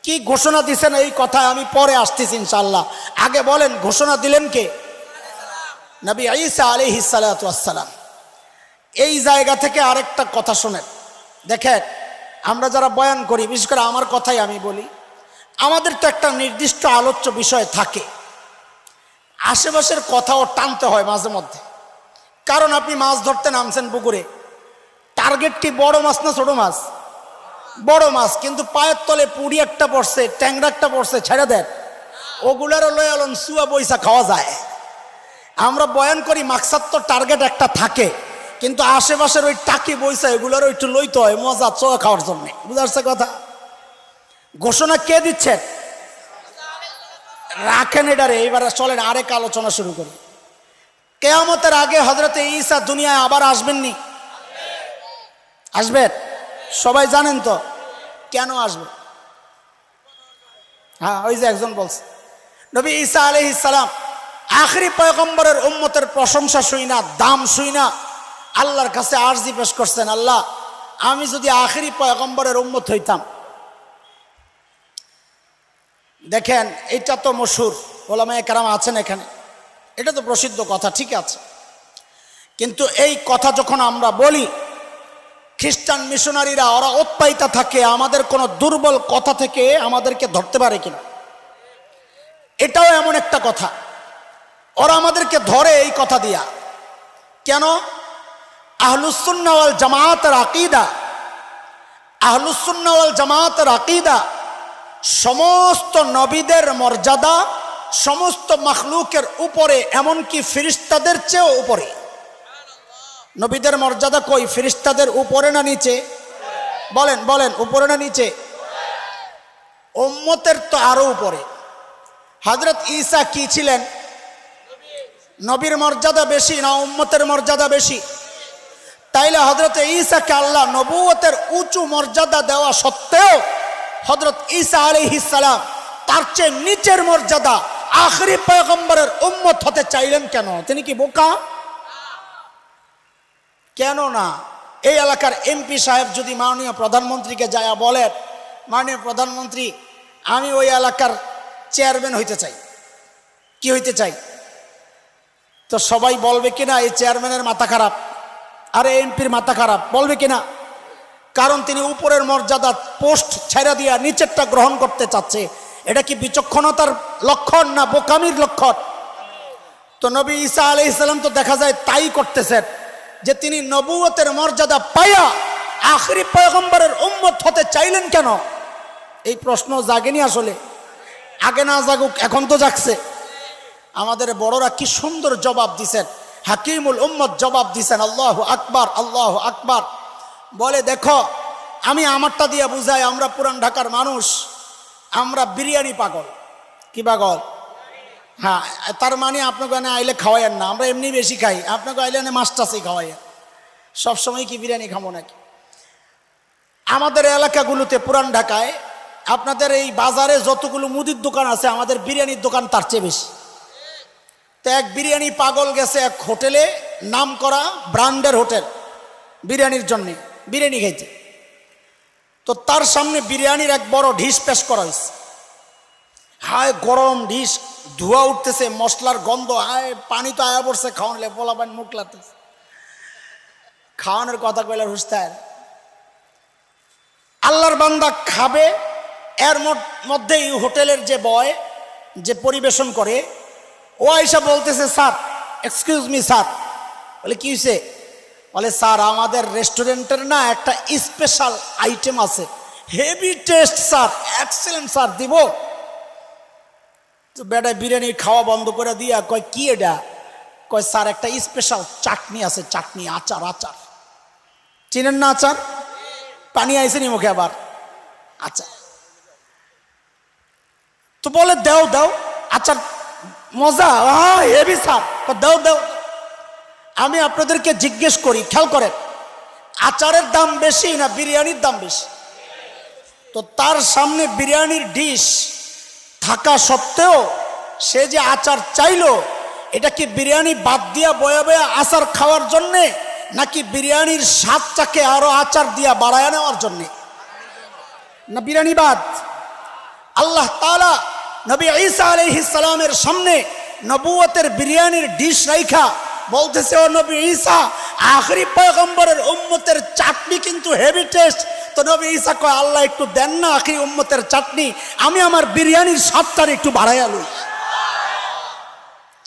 কি ঘোষণা দিয়েছেন এই কথা আমি পরে আসতেছি ইনশাআল্লাহ। আগে বলেন ঘোষণা দিলেন কে? নবী ঈসা আলাইহিস সালাতু ওয়াস সালাম। এই জায়গা থেকে আরেকটা কথা শুনেন। দেখেন আমরা যারা বয়ান করি, বিশেষ করে আমার কথাই আমি বলি, আমাদের তো একটা নির্দিষ্ট আলোচ্য বিষয় থাকে, আশেপাশের কথাও টানতে হয় মাঝে মধ্যে। কারণ আপনি মাছ ধরতে নামছেন পুকুরে, টার্গেট কি বড় মাছ না ছোট মাছ? বড় মাছ, কিন্তু পায়ের তলে পুড়ি একটা পড়ছে, ট্যাংরা একটা পড়ছে, ছেড়ে দেন, ওগুলারও লয় আলন সুয়া পয়সা খাওয়া যায়। আমরা বয়ান করি, মাকসাদ তো টার্গেট একটা থাকে, কিন্তু আশেপাশের ওই টাকি পয়সা এগুলোরও একটু লইতে হয় মজা চোয়া খাওয়ার জন্য। বুঝাচ্ছে কথা? ঘোষণা কে দিচ্ছেন? রাখেন এটারে, এইবার চলেন আরেক আলোচনা শুরু করি। কিয়ামতের আগে হযরতে ঈসা দুনিয়ায় আবার আসবেননি? আসবেন, সবাই জানেন তো। কেন আসবে? হ্যাঁ, ওই যে একজন বলছে নবী ঈসা আলাইহিস সালাম আখেরি পয়গম্বরের উম্মতের প্রশংসা শুই না, দাম শুই না, আল্লাহর কাছে আরজি পেশ করছেন, আল্লাহ আমি যদি আখেরি পয়গম্বরের উম্মত হইতাম। দেখেন এটা তো মশহুর, ওলামায়ে কেরাম আছেন এখানে, এটা তো প্রসিদ্ধ কথা, ঠিক আছে। কিন্তু এই কথা যখন আমরা বলি, খ্রিস্টান মিশনারিরা ওরা উৎপাইতা থাকে আমাদের কোনো দুর্বল কথা থেকে আমাদেরকে ধরতে পারে কিনা। এটাও এমন একটা কথা, ওরা আমাদেরকে ধরে এই কথা দিয়া। কেন? আহলুস সুন্নাহ ওয়াল জামাতের আকীদা, আহলুস সুন্নাহ ওয়াল জামাতের আকীদা সমস্ত নবীদের মর্যাদা সমস্ত মাখলুকের উপরে, এমনকি ফেরেশতাদের চেয়েও উপরে। নবীদের মর্যাদা কই? ফেরেশতাদের উপরে না নিচে? বলেন বলেন, উপরে না নিচে? উম্মতের তো আরো উপরে। হযরত ঈসা কি ছিলেন? নবীর মর্যাদা বেশি না উম্মতের মর্যাদা বেশি? তাইলে হযরত ঈসাকে আল্লাহ নবুয়তের উঁচু মর্যাদা দেওয়া সত্ত্বেও হযরত ঈসা আলাইহিস সালাম তার চেয়ে নিচের মর্যাদা আখেরি পয়গম্বরের উম্মত হতে চাইলেন কেন? তিনি কি বোকা? কেন না? এই এলাকার এমপি সাহেব যদি মাননীয় প্রধানমন্ত্রীকে যায় বলেন, মাননীয় প্রধানমন্ত্রী আমি ওই এলাকার চেয়ারম্যান হইতে চাই, কি হইতে চাই, তো সবাই বলবে কিনা এই চেয়ারম্যানের মাথা খারাপ, আরে এমপির মাথা খারাপ, বলবে কিনা? কারণ তিনি উপরের মর্যাদা পোস্ট ছেড়ে দিয়া নিচেরটা গ্রহণ করতে চাচ্ছে। এটা কি বিচক্ষণতার লক্ষণ না বোকামির লক্ষণ? তো নবী ঈসা আলাইহিস সালাম তো দেখা যায় তাই করতেছেন, যে তিনি নবুয়তের মর্যাদা পাইয়া আখেরি পয়গম্বরের উম্মত হতে চাইলেন কেন? এই প্রশ্ন জাগেনি আসলে? আগে না জাগুক, এখন তো জাগছে। আমাদের বড়রা কি সুন্দর জবাব দিছেন, হাকিমুল উম্মত জবাব দিছেন, আল্লাহু আকবার আল্লাহু আকবার। বলে দেখো আমি আমারটা দিয়ে বুঝাই, আমরা পুরান ঢাকার মানুষ, আমরা বিরিয়ানি পাগল। কি পাগল? হ্যাঁ, তার মানে আপনাকে এনে আইলে খাওয়াইয়েন না, আমরা এমনি বেশি খাই, আপনাকে আইলে এনে মাছটাছেই খাওয়াইয়েন। সবসময় কি বিরিয়ানি খাবো নাকি? আমাদের এলাকাগুলোতে পুরান ঢাকায় আপনাদের এই বাজারে যতগুলো মুদির দোকান আছে, আমাদের বিরিয়ানির দোকান তার চেয়ে বেশি। তো এক বিরিয়ানি পাগল গেছে এক হোটেলে, নাম করা ব্র্যান্ডের হোটেল, বিরিয়ানির জন্যে, বিরিয়ানি খাইতে। তো তার সামনে বিরিয়ানির এক বড় ঢিস পেশ করা হয়েছে। হায় গরম ঢিস, ধোঁয়া উঠতেছে, মশলার গন্ধ, হায় পানি তো আয়া পড়ছে, খাওয়ানলে পোলাপান মুখ লাগতেছে। খাওয়ানোর কথা কইলে হুস্তায় আল্লাহর বান্দা খাবে, এর মধ্যেই হোটেলের যে বয় যে পরিবেশন করে ও আইসা বলতেছে, স্যার এক্সকিউজ মি স্যার। বলে কি হয়েছে? বলে স্যার আমাদের রেস্টুরেন্টের না একটা স্পেশাল আইটেম আছে, heavy taste sir, excellent sir, দিব? তো বেটা বিরিয়ানি খাওয়া বন্ধ করে দিয়া কয় কি এটা? কয় স্যার একটা স্পেশাল চাটনি আছে, চাটনি, আচার, আচার। চিনেন না আচার? পানি আইসেনি মুখে আবার? আচ্ছা তো বলে দেও দাও, আচার মজা হেভি স্যার, দাও দাও। আমি আপনাদেরকে জিজ্ঞেস করি, খেয়াল করেন, আচারের দাম বেশি না বিরিয়ানির দাম বেশি? তো তার সামনে বিরিয়ানির ডিশ থাকা সত্ত্বেও সে যে আচার চাইলো, এটা কি বিরিয়ানি বাদ দিয়া বয়া বয়া আচার খাওয়ার জন্যে, নাকি বিরিয়ানির স্বাদটাকে আরো আচার দিয়া বাড়ায় নেওয়ার জন্যে? না বিরিয়ানি বাদ। আল্লাহ তাআলা নবী ঈসা আলাইহিস সালামের সামনে নবুয়তের বিরিয়ানির ডিশ রাইখা বলতেছে, ও নবী ঈসা, আখেরি পয়গম্বরের উম্মতের চাটনি কিন্তু হেভি টেস্ট। তো নবী ঈসা কয়, আল্লাহ একটু দেন না আখেরি উম্মতের চাটনি, আমি আমার বিরিয়ানির স্বাদটার একটু বাড়াইয়া লই।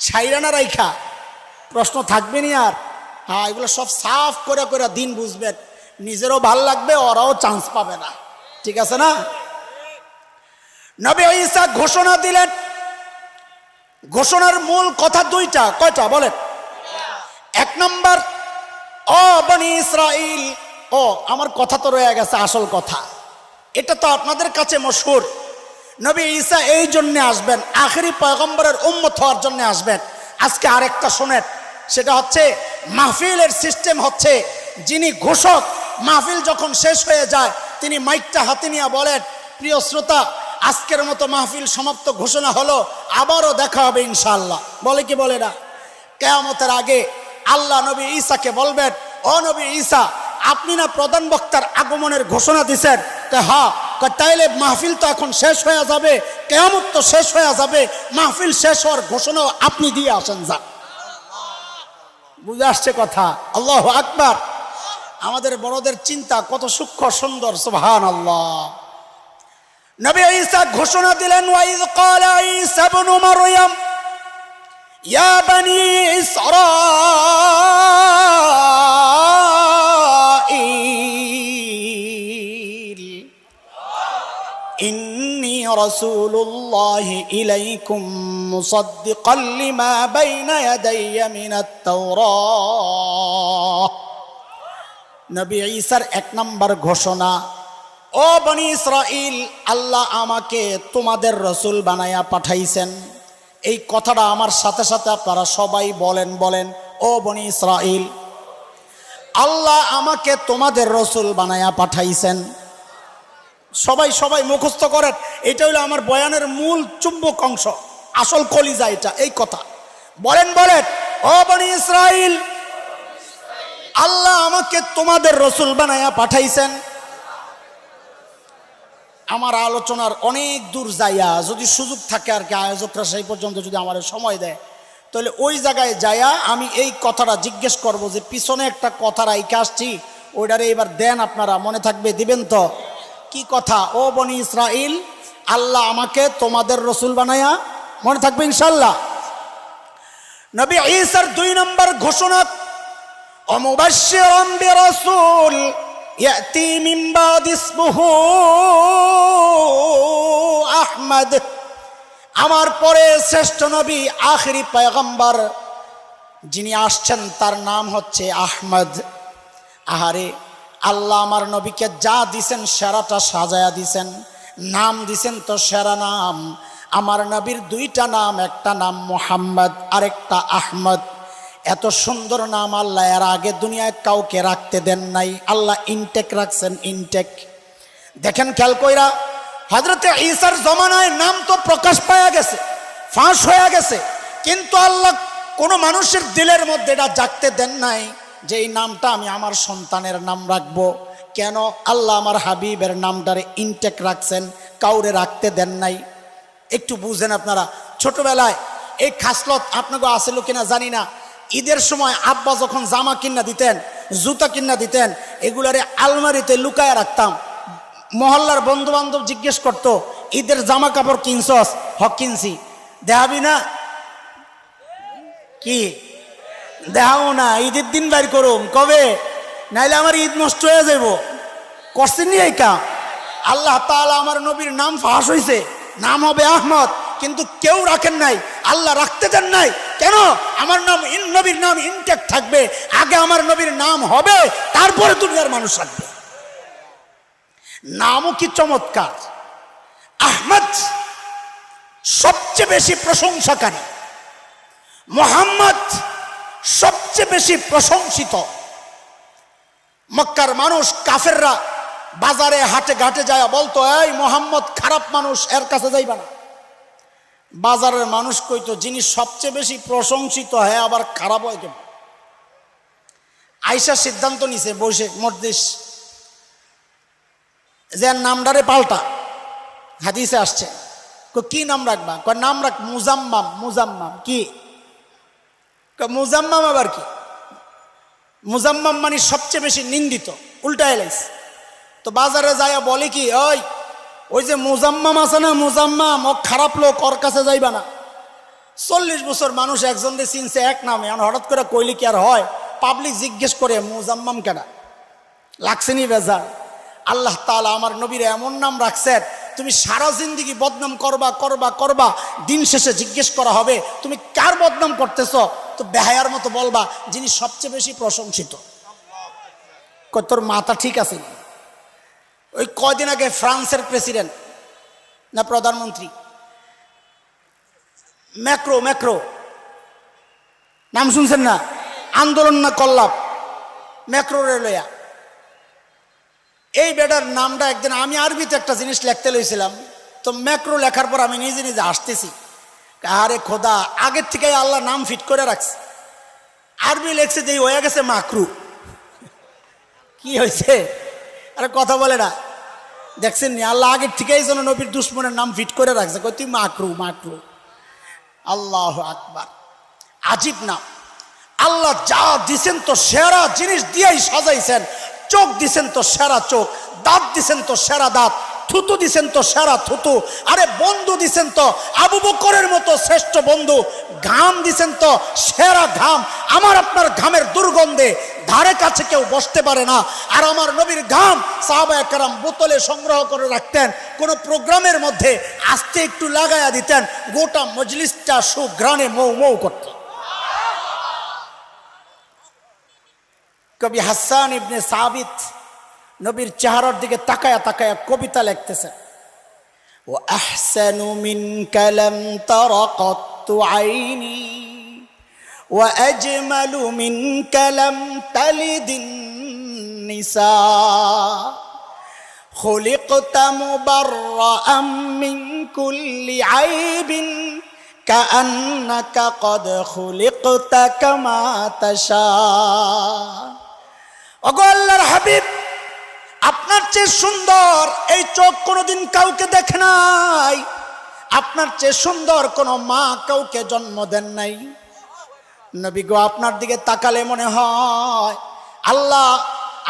ছাইরানা রাইখা প্রশ্ন থাকবে নি আর। হ্যাঁ, এগুলো সব সাফ করে করে দিন বুঝবেন, নিজেরও ভাল লাগবে, ওরাও চান্স পাবে না। ঠিক আছে না? নবী ঈসা ঘোষণা দিলেন। ঘোষণার মূল কথা দুইটা, কয়টা বলেন? এক নম্বর, ও বনি ইসরাইল, ও আমার কথা তো রয়ে গেছে, আসল কথা এটা তো আপনাদের কাছে মশহুর। নবী ঈসা এই জন্য আসবেন, আখেরি পয়গম্বরের উম্মত হওয়ার জন্য আসবেন। আজকে আরেকটা শোনেন, সেটা হচ্ছে মাহফিলের সিস্টেম হচ্ছে, যিনি ঘোষক, মাহফিল যখন শেষ হয়ে যায় তিনি মাইকটা হাতে নিয়ে বলেন, প্রিয় শ্রোতা, আজকের মতো মাহফিল সমাপ্ত ঘোষণা হলো, আবারও দেখা হবে ইনশাআল্লাহ। বলে কি বলে না? কিয়ামতের আগে আল্লাহ নবী ঈসাকে বলবেন, ও নবী ঈসা, আপনি না প্রধান বক্তার আগমনের ঘোষণা দিছেন? হ্যাঁ। তাইলে মাহফিল তো এখন শেষ হয়ে যাবে, কিয়ামত তো শেষ হয়ে যাবে, মাহফিল শেষ হওয়ার ঘোষণাও আপনি দিয়ে আসেন। যা বুঝে আসছে কথা? আল্লাহু আকবার। আমাদের বড়দের চিন্তা কত সূক্ষ্ম সুন্দর, সুবহানাল্লাহ। নবী ঈসা ঘোষণা দিলেন, ওয়াইজ ক্বালা ঈসা ইবনু মারইয়াম ইয়া বনি ইসরাঈল ইন্নী রাসূলুল্লাহি ইলাইকুম মুসাদ্দিকাল লিমা বাইনা ইয়াদাইয়া মিনাত তাওরাহ। নবী ঈসার এক নম্বর ঘোষণা, ও বনি ইসরাইল, আল্লাহ আমাকে তোমাদের রসুল বানায়া পাঠাইছেন। এই কথাটা আমার সাথে সাথে আপনারা সবাই বলেন, বলেন, ও বনি ইসরাইল, আল্লাহ আমাকে তোমাদের রসুল বানায়া পাঠাইছেন। সবাই সবাই মুখস্থ করেন, এটা হলো আমার বয়ানের মূল চুম্বক অংশ, আসল কলিজা এটা। এই কথা বলেন, বলেন, ও বনি ইসরাইল, আল্লাহ আমাকে তোমাদের রসুল বানায়া পাঠাইছেন। আমার আলোচনার অনেক দূর যাইয়া, যদি সুযোগ থাকে আর কি, আয়োজকরা সেই পর্যন্ত যদি আমার সময় দেয়, তাহলে ওই জায়গায় যাইয়া আমি এই কথাটা জিজ্ঞেস করব, যে পিছনে একটা কথা রাইখে আসছি, ওইটারে এবার দেন আপনারা, মনে থাকবে? দিবেন তো? কি কথা? ও বনি ইসরাইল, আল্লাহ আমাকে তোমাদের রসুল বানায়া, মনে থাকবে ইনশাল্লাহ। নবী ঈসার দুই নম্বর ঘোষণা, ও মুবাশশিরাম বিরাসূল ইয়াতি মিন বাদি ইসমুহু আহমদ। আমার পরে শ্রেষ্ঠ নবী, আখেরি পয়গম্বর যিনি আসছেন তার নাম হচ্ছে আহমদ। আহারে, আল্লাহ আমার নবীকে যা দিছেন সেরাটা সাজায়া দিছেন, নাম দিছেন তো সেরা নাম। আমার নবীর দুইটা নাম, একটা নাম মুহাম্মদ, আরেকটা আহমদ। এত সুন্দর নাম আল্লাহ এর আগে দুনিয়ায় কাউকে রাখতে দেন নাই। আল্লাহ ইনটেক রাখছেন, ইনটেক। দেখেন খেয়াল কইরা, হযরতে ঈসার জমানায় নাম তো প্রকাশ পাওয়া গেছে, ফাঁস হয়ে গেছে, কিন্তু আল্লাহ কোনো মানুষের দিলের মধ্যে এটা জাগতে দেন নাই যে এই নামটা আমি আমার সন্তানের নাম রাখবো। কেন? আল্লাহ আমার হাবিবের নামটারে ইনটেক রাখছেন, কাউরে রাখতে দেন নাই। একটু বুঝেন আপনারা। ছোটবেলায় এই খাসলত আপনাকে আসলো কিনা জানি না, ঈদের সময় আব্বা যখন জামা কিনা দিতেন, জুতা কিনা দিতেন, এগুলারে আলমারিতে লুকায় রাখতাম। মহল্লার বন্ধু বান্ধব জিজ্ঞেস করতো, ঈদের জামা কাপড় কিনছস? হক কিনছি। দেখাবি না? কি দেখাও না? ঈদের দিন বাইর করুম। কবে? নাইলে আমার ঈদ নষ্ট হয়ে যাব। করছেন নি এই কাম? আল্লাহ তাআলা আমার নবীর নাম ফাঁস হয়েছে, নাম হবে আহমদ, কিন্তু কেউ রাখেন নাই, আল্লাহ রাখতে দেন নাই। কেন? আমার নাম, নবীর নাম ইনটেক থাকবে, আগে আমার নবীর নাম হবে, তারপরে দুনিয়ার মানুষ রাখবে। নামও কি চমৎকার! আহমদ, সবচেয়ে বেশি প্রশংসাকারী, মুহাম্মদ সবচেয়ে বেশি প্রশংসিত। মক্কার মানুষ কাফেররা বাজারে হাটে ঘাটে যায় বলতো, এই মুহাম্মদ খারাপ মানুষ, এর কাছে যাইবা না। বাজারের মানুষ কইতো, যিনি সবচেয়ে বেশি প্রশংসিত হয় আবার খারাপ হয় কেন? আয়েশা সিদ্ধান্ত নিছে বসে মজলিস যে নামটারে পাল্টা। হাদিসে আসছে, কি নাম রাখবা? নাম রাখ মুজাম্মাম। মুজাম্মাম কি? মুজাম্মাম আবার কি? মুজাম্মাম মানে সবচেয়ে বেশি নিন্দিত, উল্টা এলাইস। তো বাজারে যায় বলে কি, ওই যে মুজাম্মাম আছে না, মুজাম্মাম ও খারাপ লোক, ওর কাছে যাইবা না। 40 বছর মানুষ একজন দিয়ে চিনছে এক নামে, হঠাৎ করে কইলি কি আর হয়? পাবলিক জিজ্ঞেস করে মুজাম্মাম কেনা লাগছেনি বেজার। আল্লাহ তাআলা আমার নবীর এমন নাম রাখছেন, তুমি সারা জিন্দেগি বদনাম করবা করবা করবা, দিন শেষে জিজ্ঞেস করা হবে তুমি কার বদনাম করতেছ? তো বেহায়ার মতো বলবা, যিনি সবচেয়ে বেশি প্রশংসিত। তোর মাথা ঠিক আছে? ওই কয়দিন আগে ফ্রান্সের প্রেসিডেন্ট না প্রধানমন্ত্রী ম্যাক্রো নাম শুনছেন না? আন্দোলন না করলাম ম্যাক্রো রেলয়া। এই বেটার নামটা একদিন আমি আরবিতে একটা জিনিস লিখতে লইছিলাম, তো ম্যাক্রো লেখার পর আমি নিজে নিজে আসতেছি, আরে খোদা, আগের থেকে আল্লাহ নাম ফিট করে রাখছে। আরবি লেখছে যে হয়ে গেছে মাকরু। কি হয়েছে? আরে কথা বলে না, দেখছেন নি? আল্লাহ আগের থেকেই যেন নবীর দুশ্মনের নাম ফিট করে রাখছে, তুই মাকরু মাকরু। আল্লাহু আকবার, আজিব নাম। আল্লাহ যা দিছেন তো সেরা জিনিস দিয়েই সাজাইছেন। চোখ দিছেন তো সেরা চোখ, দাঁত দিছেন তো সেরা দাঁত, থুতু দিছেন তো সেরা থুতু, আরে বন্ধু দিছেন তো আবু বকরের মতো শ্রেষ্ঠ বন্ধু, ঘাম দিছেন তো সেরা ঘাম। আমার আপনার ঘামের দুর্গন্ধে ধারে কাছে কেউ বসতে পারে না। আর আমার নবীর ঘাম সাহাবায়ে কেরাম বোতলে সংগ্রহ করে রাখতেন, কোনো প্রোগ্রামের মধ্যে আস্তে একটু লাগায়া দিতেন, গোটা মজলিসটা সুঘ্রাণে মৌ মৌ করত। কবি হাসান ইবনে সাবিত নবীর চেহারার দিকে তাকায়া তাকায়া কবিতা লিখতেছে, ও আহসানু মিনকা লাম তারা কাত্তু আইনি ওয়া আজমালু মিনকা লাম তালিদিন নিসা খুলিকতা মুবাররাআম মিন কুল্লি আইবিন কাআন্নাকা ক্বাদ খুলিকতা কামা তাশা। ওগো আল্লাহর হাবিব, আপনার চেয়ে সুন্দর এই চোখ কোনোদিন কাউকে দেখে নাই, আপনার চেয়ে সুন্দর কোনো মা কাউকে জন্ম দেন নাই। নবী গো, আপনার দিকে তাকালে মনে হয় আল্লাহ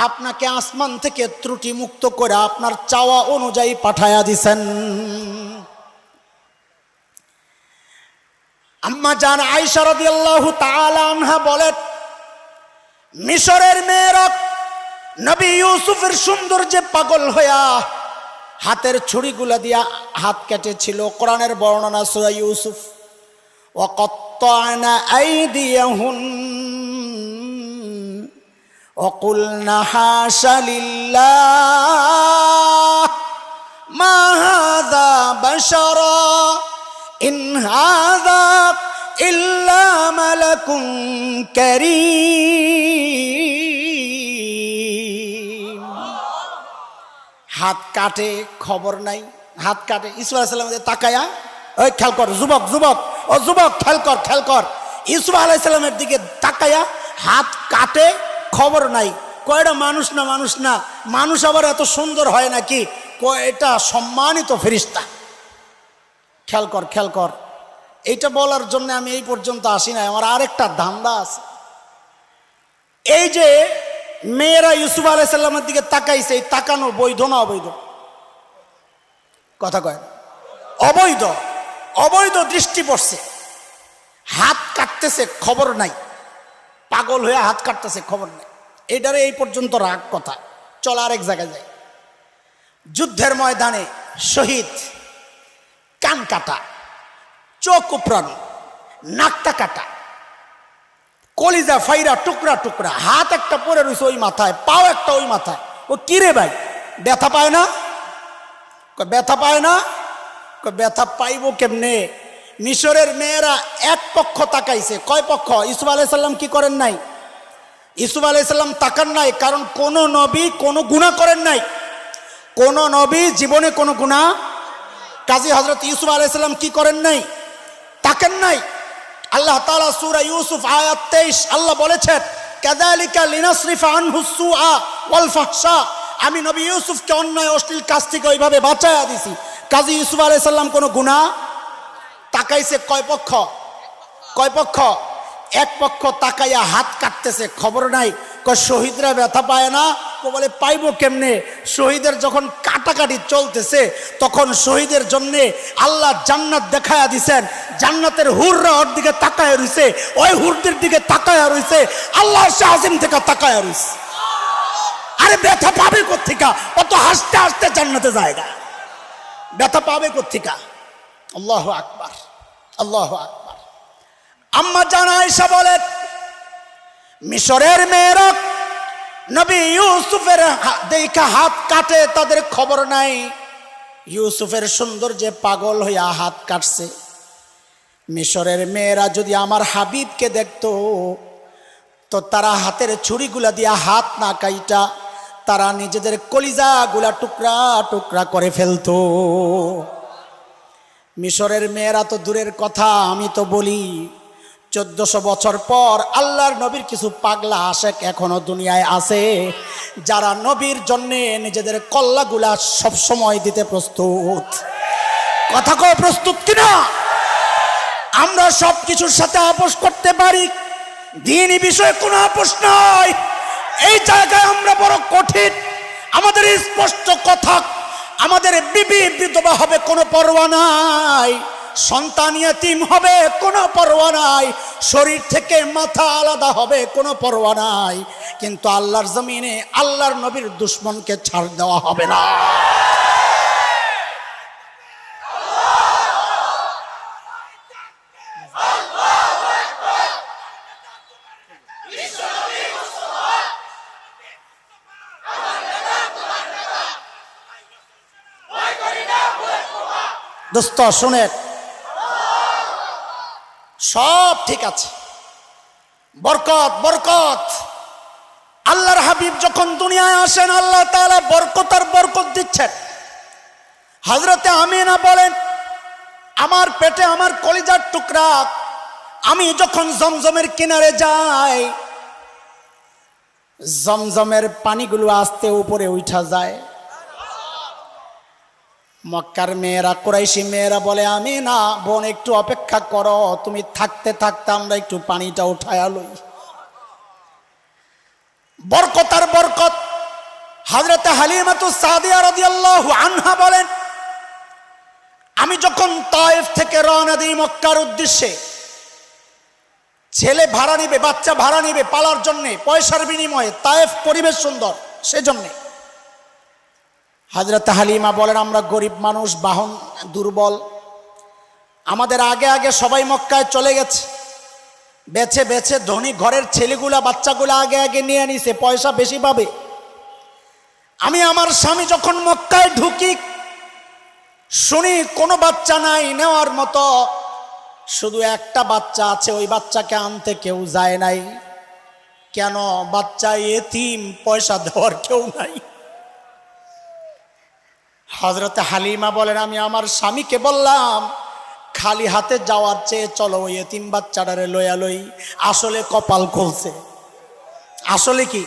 আপনাকে আসমান থেকে ত্রুটি মুক্ত করে আপনার চাওয়া অনুযায়ী পাঠায়া দিছেন। আম্মা জান আয়েশা রাদিয়াল্লাহু তাআলা আনহা বলেন, মিশরের মেয়েরা নবী ইউসুফের সৌন্দর্যে পাগল হইয়া হাতের ছুরিগুলা দিয়া হাত কেটেছিল। কোরআনের বর্ণনা সূরা ইউসুফ, ওয়া কাত্তা'না আইদিয়াহুন ওয়া কুলনা হাশা লিল্লাহ মা হাযা বাশারা ইন হাযা ইল্লা মালাকুন কারীম। হাত কাটে খবর নাই, হাত কাটে। ইউসুফ আলাইহিস সালামের তাকায়া, ওই খেয়াল কর যুবক, যুবক ও যুবক, খেয়াল কর খেয়াল কর। ইউসুফ আলাইহিস সালামের দিকে তাকায়া হাত কাটে খবর নাই। কয়টা মানুষ না মানুষ না, মানুষ আবার এত সুন্দর হয় নাকি? এটা সম্মানিত ফেরেশতা। খেয়াল কর খেয়াল কর। এইটা বলার জন্য আমি এই পর্যন্ত আসি না, আমার আরেকটা ধান্দা আছে। এই যে মেয়েরা ইউসুফ আলাইহিস সালামের দিকে তাকাইছে, এই তাকানো বৈধ না অবৈধ? কথা কয় অবৈধ। অবৈধ দৃষ্টি পড়ছে, হাত কাটতেছে খবর নাই, পাগল হয়ে হাত কাটতেছে খবর নাই। এটারে এই পর্যন্ত রাগ কথা। চল আরেক জায়গায় যাই। যুদ্ধের ময়দানে শহীদ, কান কাটা, চোখ উপড়ানো, নাকটা কাটা, কলিজা ফাইরা টুকরা টুকরা, হাত একটা পরে রয়েছে ওই মাথায়, পাও একটা ওই মাথায়। ও কিরে ভাই, ব্যথা পায় না? ব্যথা পায় না? ব্যথা পাইব কেমনে? মিশরের মেয়েরা এক পক্ষ তাকাইছে। কয় পক্ষ? ইউসুফ আলাইহিস সালাম কি করেন নাই? ইউসুফ আলাইহিস সালাম তাকান নাই, কারণ কোন নবী কোনো গুনাহ করেন নাই, কোন নবী জীবনে কোনো গুনাহ, কাজী হযরত ইউসুফ আলাইহিস সালাম কি করেন নাই? তাকান নাই। আল্লাহ তাআলা সূরা ইউসুফ আয়াত 23 আল্লাহ বলেছেন, কাযালিকা লিনাসরিফা আনহুস সুআ ওয়াল ফাহশা, আমি নবী ইউসুফকে অন্যায় অশ্লীল কাজ থেকে ওইভাবে বাঁচায়া দিছি। কাজী ইউসুফ আলাইহিস সালাম কোনো গুনাহ তাকাইছে। কয় পক্ষ? কয় পক্ষ? এক পক্ষ তাকাইয়া হাত কাটতেছে, খবর নাই। কয় শহীদরা ব্যথা পায় না? বলে পাইব কেমনে? শহীদের যখন কাটাকাটি চলতেছে তখন শহীদের জন্য আল্লাহ জান্নাত দেখায়া দিছেন। জান্নাতের হুররা ওর দিকে তাকায়া রইছে, ওই হুরদের দিকে তাকায়া রইছে, আল্লাহ শাহজিম থেকে তাকায়া রইছে। আরে ব্যথা পাবে কোত্থেকা? অত হাসতে হাসতে জান্নাতে জায়গা, ব্যথা পাবে কোত্থেকা? আল্লাহু আকবার, আল্লাহু আকবার। আম্মা জান আয়েশা বলেন, মিশরের মেয়েরা নবী ইউসুফের দেখা হাত কাটে, তাদের খবর নাই ইউসুফের সৌন্দর্যে পাগল হইয়া হাত কাটছে। মিশরের মেয়েরা যদি আমার হাবিবকে দেখতো তো তারা হাতের ছুরিগুলা দিয়া হাত না কাইটা তারা নিজেদের কলিজাগুলা টুকরা টুকরা করে ফেলতো। মিশরের মেয়েরা তো দূরের কথা, আমি তো বলি 1400 বছর পর আল্লাহর নবীর কিছু পাগলা আশেক এখনো দুনিয়ায় আছে, যারা নবীর জন্যে নিজেদের কল্লাগুলা সব সময় দিতে প্রস্তুত। কথা কও প্রস্তুত কিনা? আমরা সব কিছুর সাথে আপোষ করতে পারি, দ্বীনি বিষয়ে কোনো আপোষ নাই। এই জায়গায় আমরা বড় কঠিন। আমাদের স্পষ্ট কথা, আমাদের বিবি বিধবা হবে কোনো পরোয়া নাই, সন্তান ইয়াতীম হবে কোনো পরোয়া নাই, শরীর থেকে মাথা আলাদা হবে কোনো পরোয়া নাই, কিন্তু আল্লাহর জমিনে আল্লাহর নবীর দুশমনকে ছাড় দেওয়া হবে না। দোস্ত শুনে, সব ঠিক আছে, বরকত বরকত। আল্লাহর হাবিব যখন দুনিয়ায় আসেন আল্লাহ তাআলা বরকত আর বরকত দিচ্ছেন। হযরতে আমিনা বলেন, আমার পেটে আমার কলিজার টুকরা, আমি যখন জমজমের কিনারে যাই জমজমের পানিগুলো আস্তে উপরে উঠা যায়। মক্কার মেয়েরা, কুরাইশি মেয়েরা বলে, আমি না বোন একটু অপেক্ষা করো, তুমি থাকতে থাকতে আমরা একটু পানিটা উঠায়া লই। বরকত আর বরকত। হযরতে হালিমাতুস সাদিয়া রাদিয়াল্লাহু আনহা বলেন, আমি যখন তায়েফ থেকে রওনা দিই মক্কার উদ্দেশ্যে, ছেলে ভাড়া নিবে, বাচ্চা ভাড়া নিবে পালার জন্য, পয়সার বিনিময়ে। তায়েফ পরিবেশ সুন্দর, সেজন্য। হযরত হালিমা বলেন, আমরা গরিব মানুষ, বাহন দুর্বল, আমাদের আগে আগে সবাই মক্কায় চলে গেছে, বেছে বেছে ধনী ঘরের ছেলেগুলা বাচ্চাগুলা আগে আগে নিয়ে নিছে, পয়সা বেশি পাবে। আমি আমার স্বামী যখন মক্কায় ঢুকি শুনি কোনো বাচ্চা নাই নেওয়ার মতো, শুধু একটা বাচ্চা আছে, ওই বাচ্চাকে আনতে কেউ যায় নাই। কেন? বাচ্চা এতিম, পয়সা দেওয়ার কেউ নাই। হযরত হালিমা বলেন, আমি আমার স্বামীকে বললাম, খালি হাতে যাওয়ার চেয়ে চলো ওই এতিম বাচ্চাটারে লইয়া লই। আসলে কপাল খুলছে। আসলে কি?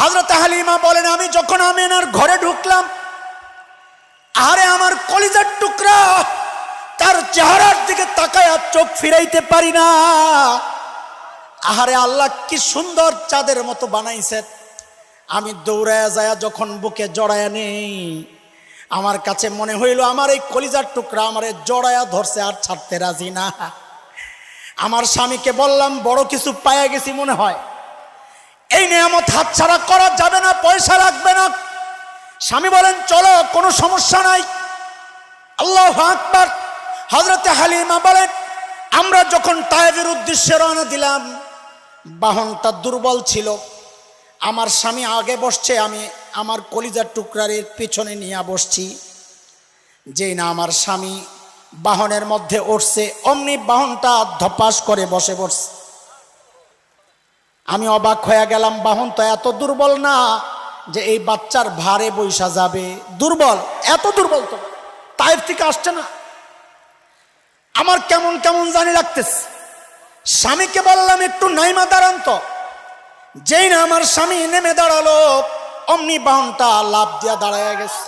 হযরত হালিমা বলেন, আমি যখন আমিনার ঘরে ঢুকলাম, আরে আমার কলিজার টুকরা, তার চেহারার দিকে তাকায় চোখ ফিরাইতে পারি না। আহারে আল্লাহ কি সুন্দর চাঁদের মতো বানাইছে। আমি দৌড়ায়া যায় যখন বুকে জড়ায়া নেই, আমার কাছে মনে হইল আমার এই কলিজার টুকরা আমারে জড়ায়া ধরছে আর ছাড়তে রাজি না। আমার স্বামীকে বললাম, বড় কিছু পাইয়া গেছি মনে হয়, এই নিয়ামত হাতছাড়া করা যাবে না, পয়সা লাগবে না। স্বামী বলেন, চলো, কোনো সমস্যা নাই। আল্লাহু আকবার। হযরতে হালিমা বলেন, আমরা যখন তায়েফের উদ্দেশ্যে রওনা দিলাম, বাহনটা দুর্বল ছিল, আমার স্বামী আগে বসছে, আমি আমার কলিজার টুকরার পিছনে নিয়ে বসছি। যেই না আমার স্বামী বাহনের মধ্যে উঠছে, অমনি বাহনটা ধপাস করে বসে পড়ছে। আমি অবাক হয়ে গেলাম, বাহন তো এত দুর্বল না যে এই বাচ্চার ভারে বৈশা যাবে। দুর্বল, এত দুর্বল তো তাইফ থেকে আসছে না। আমার কেমন কেমন জানি লাগতেছে। স্বামীকে বললাম একটু নাইমা দাঁড়ান তো। যেই না আমার স্বামী নেমে দাঁড়ালো, অমনি বাহনটা লাফ দিয়া দাঁড়ায় গেছে।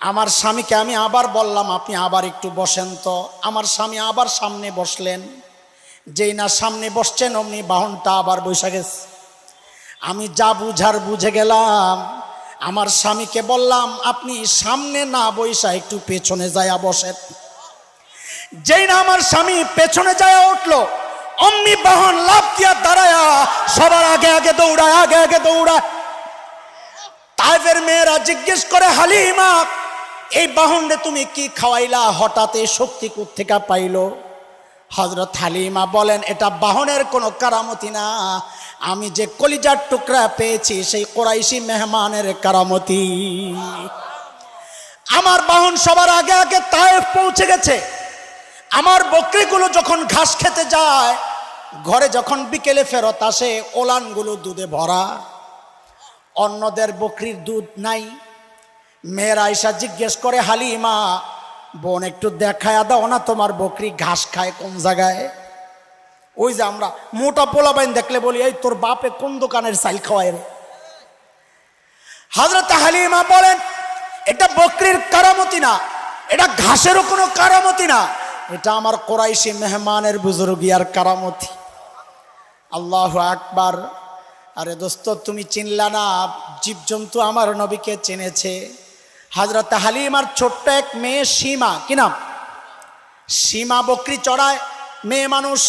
আমার স্বামীকে আমি আবার বললাম আপনি আবার একটু বসেন তো। আমার স্বামী আবার সামনে বসলেন। যেই না সামনে বসছেন অমনি বাহনটা আবার বসে গেছে। আমি যা বুঝার বুঝে গেলাম। আমার স্বামীকে বললাম আপনি সামনে না বইসা একটু পেছনে যায়া বসেন। যেই না আমার স্বামী পেছনে যায়া উঠলো, অমনি বাহন লাফ দিয়া দাঁড়ায়া সবার আগে আগে দৌড়ায়, আগে আগে দৌড়ায়। তাইফের মেয়েরা জিজ্ঞেস করে, হালিমা এই বাহন রে তুমি কি খাওয়াইলা, হঠাৎ এই শক্তি কোত্থেকে পাইলো? হযরত হালিমা বলেন, এটা বাহনের কোনো কারামতি না, আমি যে কলিজার টুকরা পেয়েছি সেই কুরাইশি মেহমানের কারামতি। আমার বাহন সবার আগে আগে তায়েফ পৌঁছে গেছে। আমার বকরিগুলো যখন ঘাস খেতে যায়, ঘরে যখন বিকেলে ফেরত আসে, ওলানগুলো দুধে ভরা, অন্যদের বকরির দুধ নাই। মেয়েরা আয়েশা জিজ্ঞেস করে, হালিমা বোন একটু দেখায়া দাও না তোমার বকরি ঘাস খায় কোন জায়গায়। ওই যে আমরা মোটা পোলাপাইন দেখলে বলি, এই তোর বাপে কোন দোকানের চাইল খাওয়ায় রে। হযরত হালিমা বলেন, এটা বকরির কারামতি না, এটা ঘাসেরও কোনো কারামতি না, এটা আমার কুরাইশি মেহমানের বুজুর্গিয়ার কারামতি। আল্লাহু আকবার। আরে দোস্ত তুমি চিনলা না, জীবজন্তু আমার নবীকে চিনেছে। হযরত হালিমার ছোট্ট এক মেয়ে সীমা, কি নাম? সীমা বকরি চড়ায়, মেয়ে মানুষ।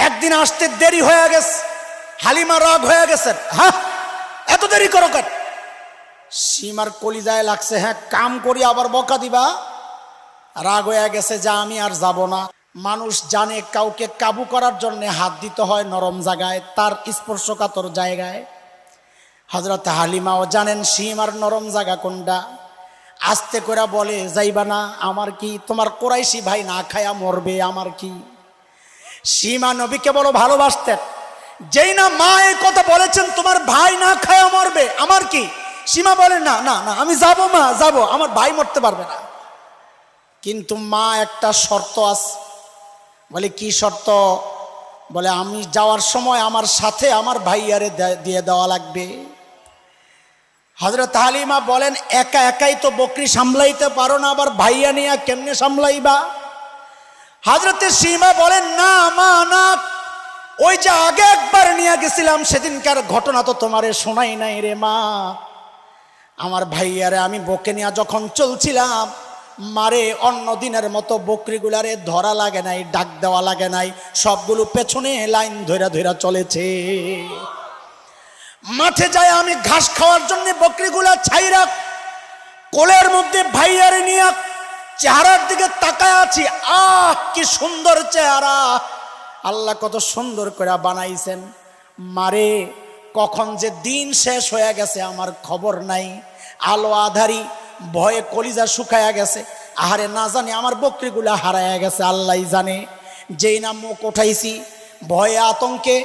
একদিন আসতে দেরি হয়ে গেছে, হালিমা রাগ হয়ে গেছে, হ্যাঁ এত দেরি করো কেন? সীমার কলিজায় লাগছে, হ্যাঁ কাম করি আবার বকা দিবা। রাগ হয়ে গেছে, যা আমি আর যাব না। মানুষ জানে কাউকে কাবু করার জন্য হাত দিতে হয় নরম জায়গায়, তার স্পর্শকাতর জায়গায়। হযরত হালিমাও জানেন সীমার নরম জায়গা কোনটা। আস্তে করে বলে, যাইবা না? আমার কি, তোমার কুরাইশি ভাই না খায়া মরবে, আমার কি? সীমা নবীকে বলো ভালোবাসতেন। যেই না মা এই কথা বলেছেন তোমার ভাই না খায়া মরবে, আমার কি? সীমা বলে, না না না আমি যাব মা, যাব, আমার ভাই মরতে পারবে না। কিন্তু মা একটা শর্ত আছে। বলে কি শর্ত? বলে আমি যাওয়ার সময় আমার সাথে আমার ভাইয়ারে দিয়ে দেওয়া লাগবে। হযরত হালিমা বলেন, একা একাই তো বকরি সামলাইতে পারো না, আবার ভাইয়া নিয়ে কেমনে সামলাইবা? হযরতে সীমা বলেন, না মা না, ওই যে আগে একবার নিয়ে গেছিলাম সেদিনকার ঘটনা তো তোমারে শোনাই নাই রে মা। আমার ভাইয়ারে আমি বকে নিয়ে যখন চলছিলাম, মারে অন্য দিনের মতো বকরিগুলারে ধরা লাগে নাই, ডাক দেওয়া লাগে নাই, সবগুলো পেছনে লাইন ধইরা ধইরা চলেছে। মাঠে যায় আমি ঘাস খাওয়ার জন্য বকরিগুলা ছাইরা কোলের মধ্যে ভাইয়ারে নিয়ে চেহারার দিকে তাকায় আছি। আহ কি সুন্দর চেহারা, আল্লাহ কত সুন্দর করে বানাইছেন। মারে কখন যে দিন শেষ হয়ে গেছে আমার খবর নাই। আলো আধারি, ভয়ে কলিজা শুকায়া গেছে। আহারে না জানি আমার বকরিগুলা হারায়া গেছে, আল্লাহ জানে। যেই না মুখ উঠাইছি ভয়ে আতঙ্কে,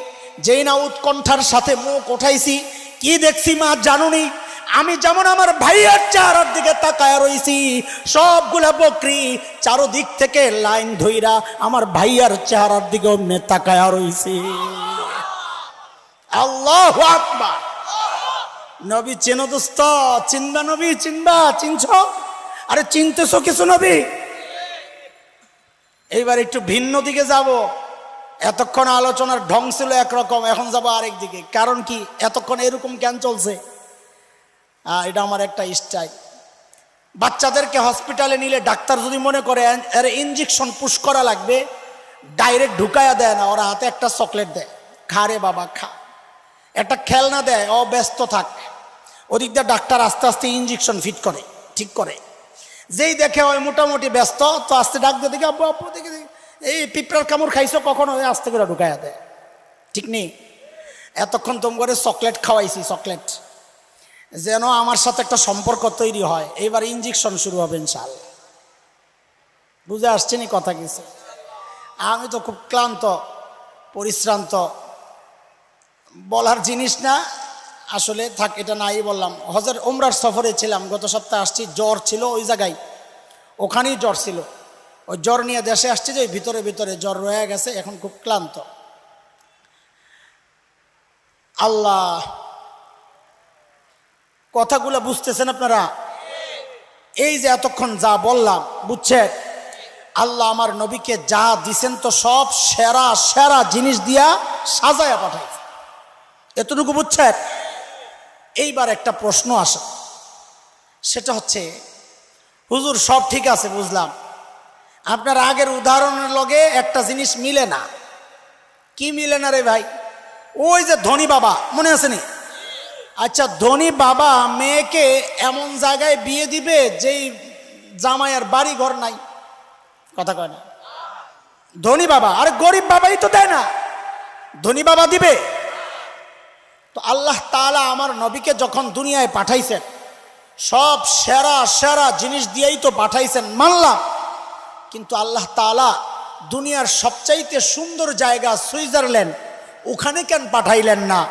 যেই না উৎকণ্ঠার সাথে মুখ উঠাইছি, কি দেখছি মা জানুনি? আমি যেমন আমার ভাইয়ার চেহারার দিকে তাকায়া রইছি, সবগুলা বকরি চারোদিক থেকে লাইন ধইরা আমার ভাইয়ার চেহারার দিকে অমনে তাকায়া রইছি। আল্লাহু আকবার। নবী চেনো দোস্ত? চিনবা নবী? চিনবা? চিনছ? আরে চিনতেছো কিছু নবী? এইবার একটু ভিন্ন দিকে যাব। এতক্ষণ আলোচনার ঢং ছিল একরকম, এখন যাব আরেক দিকে। কারণ কি, এতক্ষণ এরকম জ্ঞান চলছে, এটা আমার একটা স্টাইল। বাচ্চাদেরকে হসপিটালে নিলে ডাক্তার যদি মনে করে এর ইঞ্জেকশন পুশ করা লাগবে, ডাইরেক্ট ঢুকায়া দেয় না, ওরা হাতে একটা চকলেট দেয়, খা রে বাবা খা। একটা খেলনা দেয়, ও ব্যস্ত থাক। ওদিক দিয়ে ডাক্তার আস্তে আস্তে ইঞ্জেকশন ফিট করে, ঠিক করে। যেই দেখে ওই মোটামুটি ব্যস্ত, তো আস্তে ডাক দিয়ে দেখে আব্বু আব্বু দেখে এই পিঁপড়ার কামড় খাইছো কখনো, আস্তে করে ঢুকায়া দেয়, ঠিক নেই? এতক্ষণ তোম করে চকলেট খাওয়াইছি, চকলেট যেন আমার সাথে একটা সম্পর্ক তৈরি হয়। এইবার ইঞ্জেকশন শুরু হবে ইনশাআল্লাহ। বুঝে আসছে নি কথা কিছু? আমি তো খুব ক্লান্ত, পরিশ্রান্ত, বলার জিনিস না আসলে, থাক এটা নাই বললাম। হজের ওমরার সফরে ছিলাম, গত সপ্তাহে আসছি, জ্বর ছিল ওই জায়গায়, ওখানেই জ্বর ছিল। ওই জ্বর নিয়ে দেশে আসছে যে ভিতরে ভিতরে জ্বর রয়ে গেছে, এখন খুব ক্লান্ত। আল্লাহ, কথাগুলো বুঝতেছেন আপনারা? এই যে এতক্ষণ যা বললাম, বুঝছেন? আল্লাহ আমার নবীকে যা দিছেন তো সব সেরা সেরা জিনিস দিয়া সাজায়া পাঠাইছে, এতটুকু বুঝছেন? এইবার একটা প্রশ্ন আসে, সেটা হচ্ছে, হুজুর সব ঠিক আছে বুঝলাম, আপনার আগের উদাহরণের লগে একটা জিনিস মিলে না। কি মিলে না রে ভাই? ওই যে ধনী বাবা, মনে আছে নি? আচ্ছা, ধনী বাবা মেয়েকে এমন জায়গায় বিয়ে দিবে যেই জামাইয়ের বাড়ি ঘর নাই, কথা কয় না? ধনী বাবা, আর গরিব বাবাই তো দেয় না, ধনী বাবা দিবে? তো আল্লাহ তাআলা আমার নবীকে যখন দুনিয়ায় পাঠাইছেন, সব সেরা সেরা জিনিস দিয়েই তো পাঠাইছেন, মানলাম। কিন্তু আল্লাহ তাআলা দুনিয়ার সবচাইতে সুন্দর জায়গা সুইজারল্যান্ড, ওখানে কেন পাঠাইলেন না?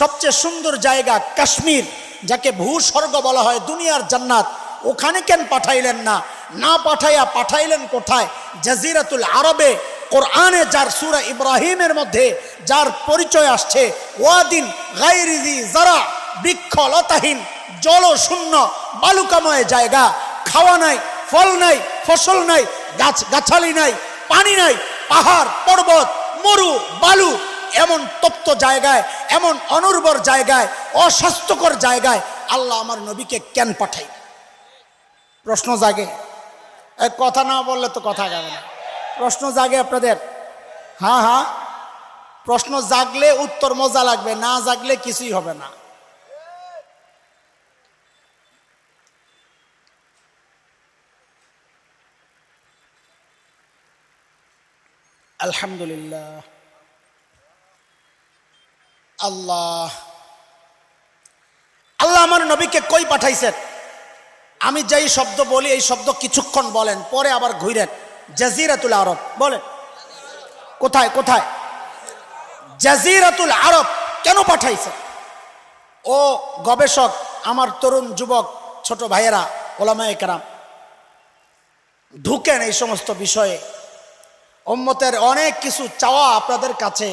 সবচেয়ে সুন্দর জায়গা কাশ্মীর, যাকে ভূস্বর্গ বলা হয়, দুনিয়ার জান্নাত, ওখানে কেন পাঠাইলেন না? না পাঠাইয়া পাঠাইলেন কোথায়? জাজিরাতুল আরবে, কোরআনে যার সূরা ইব্রাহিমের মধ্যে যার পরিচয় আসছে, ওয়াদিন গায়রি জি যারা, বৃক্ষলতাহীন, জলশূন্য, বালুকাময় জায়গা, খাওয়া নাই, ফল নাই, ফসল নাই, গাছালি নাই, পানি নাই, পাহাড় পর্বত, মরু বালু, এমন তপ্ত জায়গায়, এমন অনুর্বর জায়গায়, অস্বাস্থ্যকর জায়গায় আল্লাহ আমার নবীকে কেন পাঠাই? প্রশ্ন জাগে। এই কথা না বললে তো কথা যাবে না। প্রশ্ন জাগে আপনাদের? হ্যাঁ হ্যাঁ, প্রশ্ন জাগলে উত্তর মজা লাগবে, না জাগলে কিছুই হবে না। আলহামদুলিল্লাহ। আল্লাহ আল্লাহ আমার নবীকে কই পাঠাইছেন? আমি যেই শব্দ বলি এই শব্দ কিছুক্ষণ বলেন, পরে আবার ঘুরেন। জাজিরাতুল আরব বলেন। কোথায় কোথায়? জাজিরাতুল আরব কেন পাঠাইছেন? ও গবেষক, আমার তরুণ যুবক ছোট ভাইয়েরা, ওলামায়ে কেরাম, ঢুকেন এই সমস্ত বিষয়ে। উম্মতের অনেক কিছু চাওয়া আপনাদের কাছে,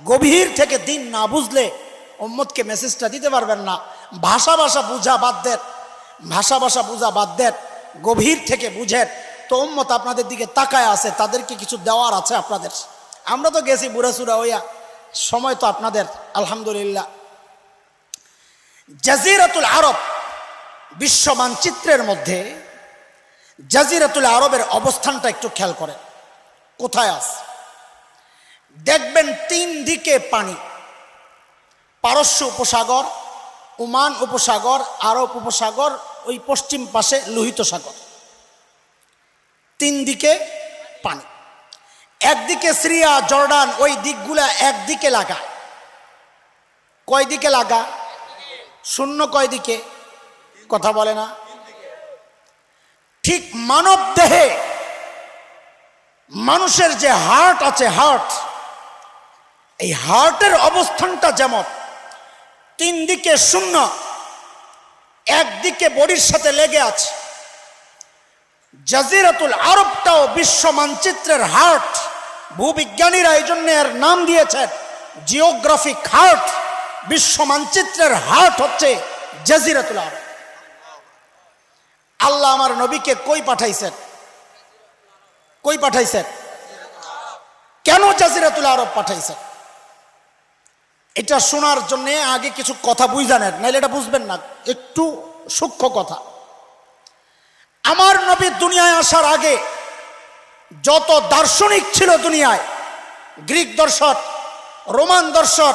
গভীর থেকে দিন না বুঝলে উম্মতকে মেসেজটা দিতে পারবেন না। ভাষা বুঝা বাদ দেন, ভাষা বুঝা বাদ দেন, গভীর থেকে বুঝেন। তো উম্মত আপনাদের দিকে তাকায় আছে, তাদেরকে কিছু দেওয়ার আছে আপনাদের। আমরা তো গেছি বুড়াচুরা হইয়া, সময় তো আপনাদের, আলহামদুলিল্লাহ। জাজিরাতুল আরব, বিশ্ব মানচিত্রের মধ্যে জাজিরাতুল আরবের অবস্থানটা একটু খেয়াল করেন, কোথায় আছে? দেখবেন তিন দিকে পানি, পারস্য উপসাগর, ওমান উপসাগর, আরব উপসাগর, ওই পশ্চিম পাশে লোহিত সাগর, তিন দিকে পানি। একদিকে সিরিয়া, জর্ডান, ওই দিকগুলা একদিকে লাগা। কয় দিকে লাগা? শূন্য কয় দিকে? কথা বলে না। ঠিক মানব দেহে মানুষের যে হার্ট আছে, হার্ট, এই হার্টের অবস্থানটা যেমন তিন দিকে শূন্য, একদিকে বডির সাথে লেগে আছে। জাজিরাতুল আরবটাও বিশ্ব মানচিত্রের হার্ট। ভূবিজ্ঞানীরা এই জন্য এর নাম দিয়েছেন জিওগ্রাফিক হার্ট। বিশ্ব মানচিত্রের হার্ট হচ্ছে জাজিরাতুল আরব। আল্লাহ আমার নবীকে কই পাঠাইছেন? কই পাঠাইছেন? কেন জাজিরাতুল আরব পাঠাইছেন? এটা শোনার জন্য আগে কিছু কথা বুঝা নেন, নাহলে এটা বুঝবেন না। একটু সূক্ষ্ম কথা। আমার নবী দুনিয়ায় আসার আগে যত দার্শনিক ছিল দুনিয়ায়, গ্রিক দর্শন, রোমান দর্শন,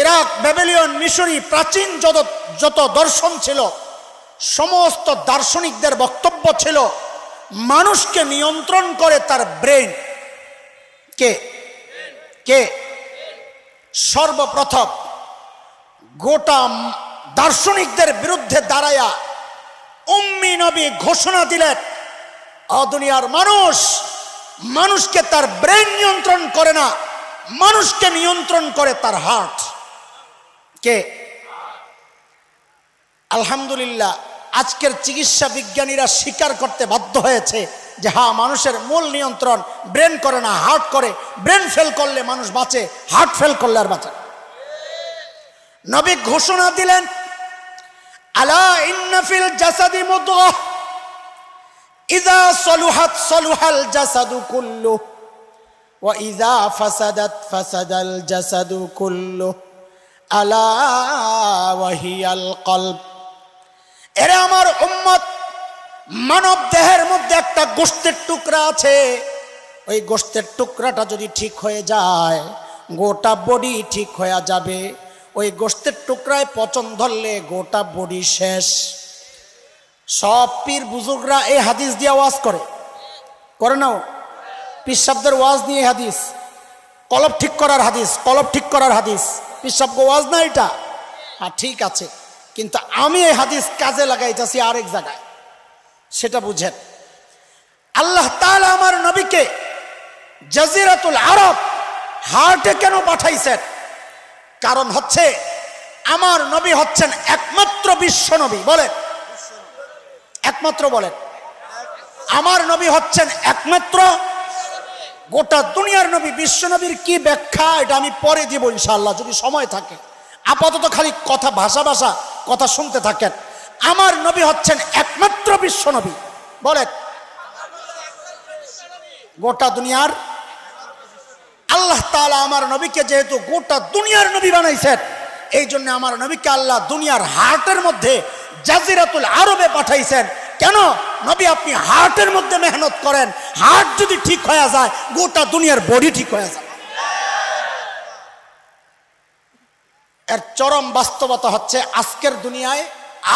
ইরাক, ব্যাবিলন, মিশরি, প্রাচীন যত দর্শন ছিল, সমস্ত দার্শনিকদের বক্তব্য ছিল মানুষকে নিয়ন্ত্রণ করে তার ব্রেন। কে কে? সর্বপ্রথম গোটা দার্শনিকদের বিরুদ্ধে দাঁড়ায়া উম্মি নবী ঘোষণা দিলেন, ও দুনিয়ার মানুষ, মানুষকে তার ব্রেন নিয়ন্ত্রণ করে না, মানুষকে নিয়ন্ত্রণ করে তার হার্ট। কে? আলহামদুলিল্লাহ, আজকের চিকিৎসা বিজ্ঞানীরা স্বীকার করতে বাধ্য হয়েছে যে হ্যাঁ, মানুষের মূল নিয়ন্ত্রণ ব্রেন করে না, হার্ট করে। ব্রেন ফেল করলে মানুষ বাঁচে, হার্ট ফেল করলে আর বাঁচে। নবী ঘোষণা দিলেন, আলা ইন্না ফিল জাসাদি মুদগাহ ইযা সলুহাত সলুহাল জাসাদু কুল্লু ওয়া ইযা ফাসাদাত ফাসাদাল জাসাদু কুল্লু আলা ওয়া হিয়াল কলব। এরে আমার উম্মত, মানব দেহের মধ্যে একটা গোশতের টুকরা আছে, ওই গোশতের টুকরাটা যদি ঠিক হয়ে যায় গোটা বডি ঠিক হয়ে যাবে। ওই গোশতের টুকরায় পচন ধরলে গোটা বডি শেষ। সব পীর বুজুর্গরা এই হাদিস দিয়ে ওয়াজ করে নাও, পীর সাহেবদের ওয়াজ নিয়ে হাদিস, কলব ঠিক করার হাদিস, কলব ঠিক করার হাদিস। পীর সাহেব ওয়াজ না এটা? হ্যাঁ ঠিক আছে, কিন্তু আমি এই হাদিস কাজে লাগাইতেছি আরেক জায়গায়, সেটা বুঝেন। আল্লাহ তাআলা আমার নবীকে জাজিরাতুল আরব হার্টে কেন পাঠাইছেন? কারণ হচ্ছে আমার নবী হচ্ছেন একমাত্র বিশ্ব নবী। বলেন একমাত্র, বলেন আমার নবী হচ্ছেন একমাত্র গোটা দুনিয়ার নবী। বিশ্ব নবীর কি ব্যাখ্যা এটা আমি পরে দিব ইনশাআল্লাহ, যদি সময় থাকে। আপাতত খালি কথা, ভাষা ভাষা কথা শুনতে থাকেন। আমার নবী হচ্ছেন একমাত্র বিশ্ব নবী। বলেন গোটা দুনিয়ার। আল্লাহ তাআলা আমার নবীকে যেহেতু গোটা দুনিয়ার নবী বানাইছেন, এই জন্য আমার নবীকে আল্লাহ দুনিয়ার হার্টের মধ্যে জাজিরাতুল আরবে পাঠাইছেন। কেন? নবী আপনি হার্টের মধ্যে মেহনত করেন, হার্ট যদি ঠিক হয়ে যায় গোটা দুনিয়ার বডি ঠিক হয়ে যায়। এর চরম বাস্তবতা হচ্ছে আজকের দুনিয়ায়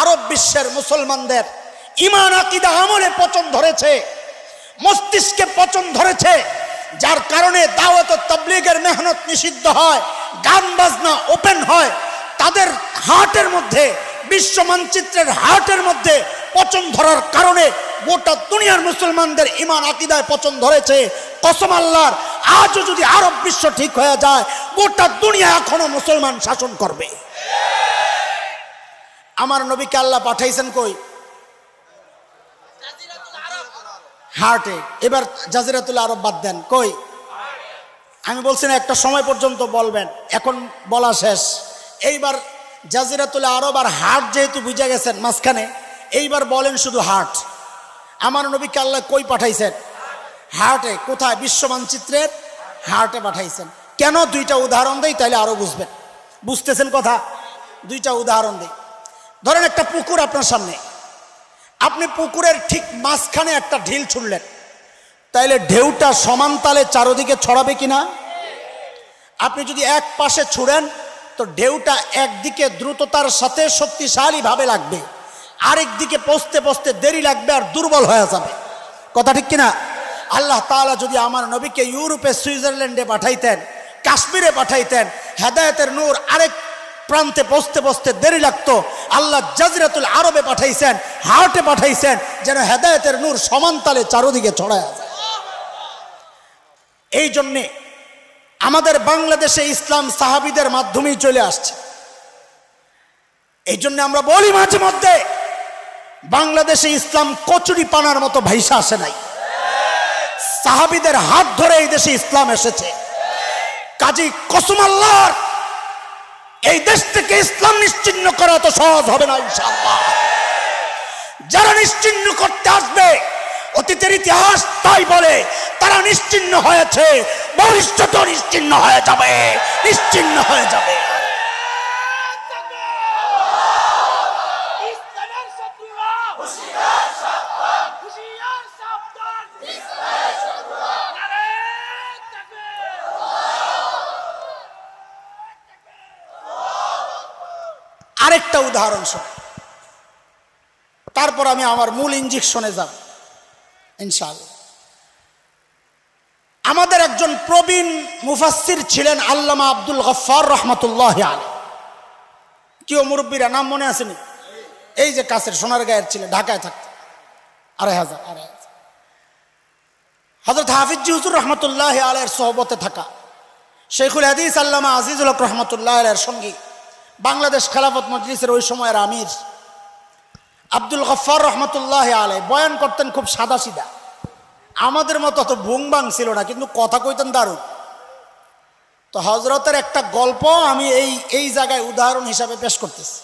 আরব বিশ্বের মুসলমানদের ঈমান আকীদা আমলে পচন ধরেছে, মস্তিষ্কে পচন ধরেছে, যার কারণে দাওয়াত ও তাবলীগের মেহনত নিষিদ্ধ হয়, গান বাজনা ওপেন হয়। তাদের হার্টের মধ্যে, বিশ্ব মানচিত্রের হার্টের মধ্যে পচন ধরার কারণে গোটা দুনিয়ার মুসলমানদের ঈমান আকীদায় পচন ধরেছে। কসম আল্লাহর, আজও যদি আরব বিশ্ব ঠিক হয়ে যায় গোটা দুনিয়া এখনো মুসলমান শাসন করবে। আমার নবীকে আল্লাহ পাঠাইছেন কই? হার্টে। এবার জাজিরাতুল আরব বাদ দেন, কই? আমি বলছি না একটা সময় পর্যন্ত বলবেন, এখন বলা শেষ। এইবার জাজিরাতুল আরব আর হার্ট যেহেতু বুঝে গেছেন মাঝখানে, এইবার বলেন শুধু হার্ট। আমার নবীকে আল্লাহ কই পাঠাইছেন? হার্টে। কোথায়? বিশ্ব মানচিত্রের হার্টে পাঠাইছেন। কেন? দুইটা উদাহরণ দেই, তাইলে আরো বুঝবেন। বুঝতেছেন কথা? দুইটা উদাহরণ দেই। ধরেন একটা পুকুর আপনার সামনে, আপনি পুকুরের ঠিক মাঝখানে একটা ঢিল ছুড়লেন, তাইলে ঢেউটা সমান তালে চারদিকে ছড়াবে কিনা? আপনি যদি এক পাশে ছুড়েন তো ঢেউটা একদিকে দ্রুততার সাথে শক্তিশালী ভাবে লাগবে, আরেক দিকে পৌঁছতে পৌঁছতে দেরি লাগবে আর দুর্বল হয়ে যাবে। কথা ঠিক কিনা? আল্লাহ তাআলা যদি আমার নবীকে ইউরোপে, সুইজারল্যান্ডে পাঠাইতেন, কাশ্মীরে পাঠাইতেন, হেদায়েতের নূর আরেক প্রান্তে পৌঁছতে পৌঁছতে দেরি লাগতো, আল্লাহ জাজিরাতুল আরবে পাঠাইছেন, হার্টে পাঠাইছেন, যেন হেদায়েতের নূর সমান তালে চারদিকে ছড়ায় যায়। এই জন্যে আমাদের বাংলাদেশে ইসলাম সাহাবীদের মাধ্যমেই চলে আসছে। এই জন্য আমরা বলি মাঝে মধ্যে, বাংলাদেশে ইসলাম কচুরি পানার মতো ভাইসা আসে নাই, সাহাবীদের হাত ধরে এই দেশে ইসলাম এসেছে। কাজী কসম আল্লাহর, এই দেশ থেকে ইসলাম নিশ্চিহ্ন করা তো সহজ হবে না ইনশাআল্লাহ। যারা নিশ্চিহ্ন করতে আসবে, অতীতের ইতিহাস তাই বলে, তারা নিশ্চিহ্ন হয়েছে, ভবিষ্যৎও নিশ্চিহ্ন হয়ে যাবে, নিশ্চিহ্ন হয়ে যাবে। আরেকটা উদাহরণ শুন, তারপর আমি আমার মূল ইনজেকশনে যাব ইনশাআল্লাহ। আমাদের একজন প্রবীণ মুফাসসির ছিলেন আল্লামা আব্দুল গফফার রহমাতুল্লাহি আলাইহি। কেউ মুরব্বীরা নাম মনে আসেনি? এই যে কাছের সোনার গায়ের ছেলে, ঢাকায় থাকতো, 2,500 হযরত হাফিজ হুজুর রহমতুল্লাহ আলাইহির সোহবতে থাকা শেখুল হাদিস আল্লামা আজিজুল হক রহমতুল্লাহ আলাইহির সঙ্গী বাংলাদেশ খেলাফত মজলিসের ওই সময়ের আমির আব্দুল গফফার রহমতুল্লাহ আলাইহি বয়ান করতেন খুব সাদা সিধা, আমাদের মতো অত ভুংবাং ছিল না, কিন্তু কথা কইতেন দারুণ। তো হজরতের একটা গল্প আমি এই জায়গায় উদাহরণ হিসাবে পেশ করতেছি।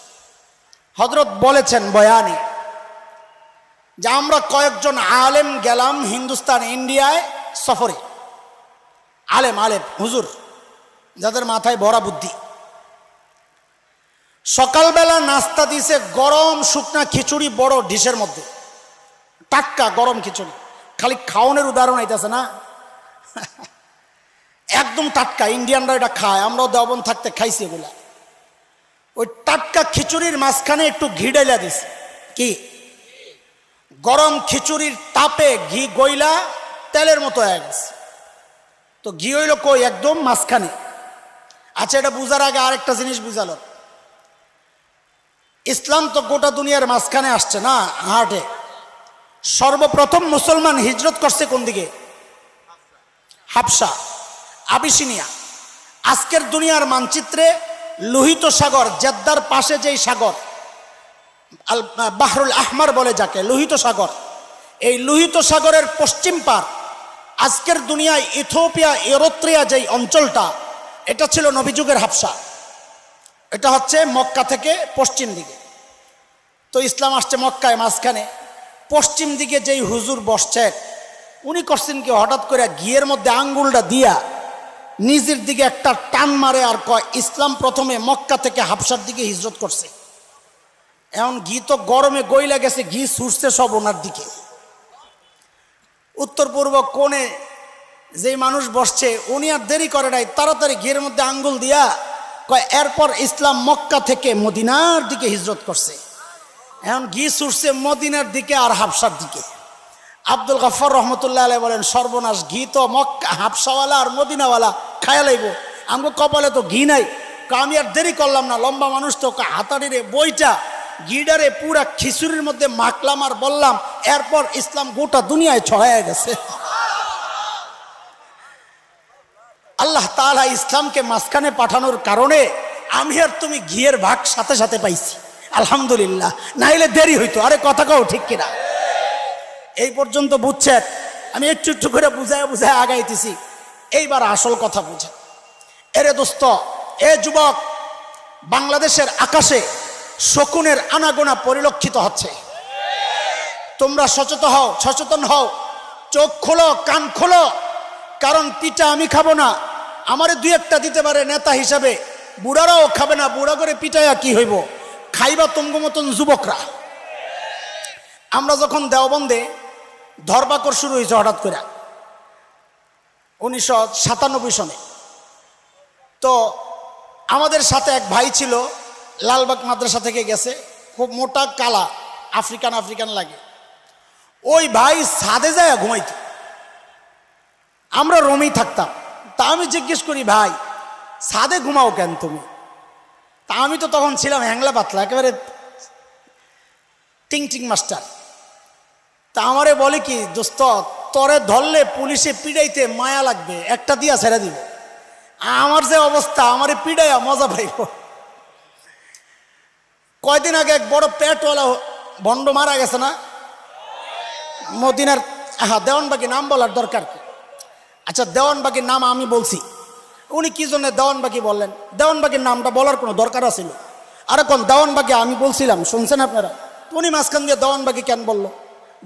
হজরত বলেছেন বয়ানে যে আমরা কয়েকজন আলেম গেলাম হিন্দুস্তান ইন্ডিয়ায় সফরে, আলেম হুজুর যাদের মাথায় ভরা বুদ্ধি। সকালবেলা নাস্তা দিছে গরম শুকনা খিচুড়ি, বড় ডিশের মধ্যে টাটকা গরম খিচুড়ি, খালি খাওয়ানোর উদাহরণ আইতেছে না, একদম টাটকা। ইন্ডিয়ানরা এটা খায়, আমরাও দেওবন্দ থাকতে খাইছি এগুলা। ওই টাটকা খিচুড়ির মাঝখানে একটু ঘি ডাইলা দিছে, কি গরম খিচুড়ির তাপে ঘি গইলা তেলের মতো হয়ে গেছে। তো ঘি হইল কই, একদম মাঝখানে। আচ্ছা, এটা বুঝার আগে আরেকটা জিনিস বুঝালো, ইসলাম তো গোটা দুনিয়ার মাঝখানে আসছে না, হার্টে। সর্বপ্রথম মুসলমান হিজরত করছে কোন দিকে? হাবশা, আবিসিনিয়া। আজকের দুনিয়ার মানচিত্রে লোহিত সাগর, জেদ্দার পাশে যেই সাগর বাহরুল আহমার বলে যাকে, লোহিত সাগর, এই লোহিত সাগরের পশ্চিম পার আজকের দুনিয়ায় ইথিওপিয়া, এরিত্রিয়া যেই অঞ্চলটা, এটা ছিল নবীযুগের হাবশা। এটা হচ্ছে মক্কা থেকে পশ্চিম দিকে। তো ইসলাম আসছে মক্কায় মাঝখানে। পশ্চিম দিকে যেই হুজুর বসছেন উনি করছেন কি, হঠাৎ করে ঘিয়ের মধ্যে আঙ্গুলটা দিয়া নিজের দিকে একটা টান মারে আর কয়, ইসলাম প্রথমে মক্কা থেকে হাবশার দিকে হিজরত করছে। এখন ঘি তো গরমে গইলা গেছে, ঘি ছুটছে সব ওনার দিকে। উত্তর পূর্ব কোণে যেই মানুষ বসছে উনি আর দেরি করে নাই, তাড়াতাড়ি ঘিয়ের মধ্যে আঙ্গুল দিয়া কয়, এরপর ইসলাম মক্কা থেকে মদিনার দিকে হিজরত করছে। এখন ঘি ছুটছে মদিনার দিকে আর হাবশার দিকে। আব্দুল গফফার রহমতুল্লাহ আলাইহি বলেন, সর্বনাশ, ঘি তো মক্কা হাবশাওয়ালা আর মদিনাওয়ালা খায়া লাইব, আমগো কপালে তো ঘি নাই। আমি আর দেরি করলাম না, লম্বা মানুষ তো, হাতাড়িরে বইটা ঘিডারে পুরা খিচুড়ির মধ্যে মাখলাম আর বললাম, এরপর ইসলাম গোটা দুনিয়ায় ছড়ায় গেছে। আল্লাহ তাআলা ইসলামকে মাঝখানে পাঠানোর কারণে আমি আর তুমি ঘিয়ের ভাগ সাথে সাথে পাইছি, আলহামদুলিল্লাহ। নাইলে দেরি হইতো। আরে কথা কও ঠিক কিনা? এই পর্যন্ত বুঝছেন? আমি একটু একটু করে বুঝায় বুঝায় আগাইতেছি, এইবার আসল কথা বুঝেন। এরে দোস্ত, এ যুবক, বাংলাদেশের আকাশে শকুনের আনাগোনা পরিলক্ষিত হচ্ছে। তোমরা সচেতন হও, চোখ খোলো, কান খোলো, কারণ পিঠা আমি খাবো না, আমারে দুই একটা দিতে পারে নেতা হিসাবে, বুড়ারাও খাবে না। বুড়া করে পিঠাইয়া কি হইব, খাইবা তোমগো মতন যুবকরা। আমরা যখন দেওবন্দে ধরপাকড় শুরু হয়েছে হঠাৎ করে 1997 সনে, তো আমাদের সাথে এক ভাই ছিল, লালবাগ মাদ্রাসা থেকে গেছে, খুব মোটা কালা, আফ্রিকান লাগে। ওই ভাই ছাদে যায় ঘুমাইত, আমরা রুমেই থাকতাম। তা আমি জিজ্ঞেস করি, ভাই ছাদে ঘুমাও কেন তুমি? তা আমি তো তখন ছিলাম হ্যাংলা পাতলা, একেবারে টিং মাস্টার। তা আমারে বলে কি, দোস্ত তরে ধরলে পুলিশে পিড়াইতে মায়া লাগবে, একটা দিয়া ছেড়ে দিব। আমার যে অবস্থা, আমারে পিড়াইয়া মজা পাইব। কয়দিন আগে এক বড় পেটওয়ালা ভণ্ড মারা গেছে না মদিনার, দেওয়ানবাগি, নাম বলার দরকার কি? আচ্ছা, দেওয়ানবাগির নাম আমি বলছি, উনি কি জন্য দেওয়ানবাগি বললেন? দেওয়ানবাগির নামটা বলার কোনো দরকার আছিল? আরে কোন দেওয়ানবাগি আমি বলছিলাম, শুনছেন আপনারা? উনি মাঝখান দিয়ে দেওয়ানবাগি কেন বললো?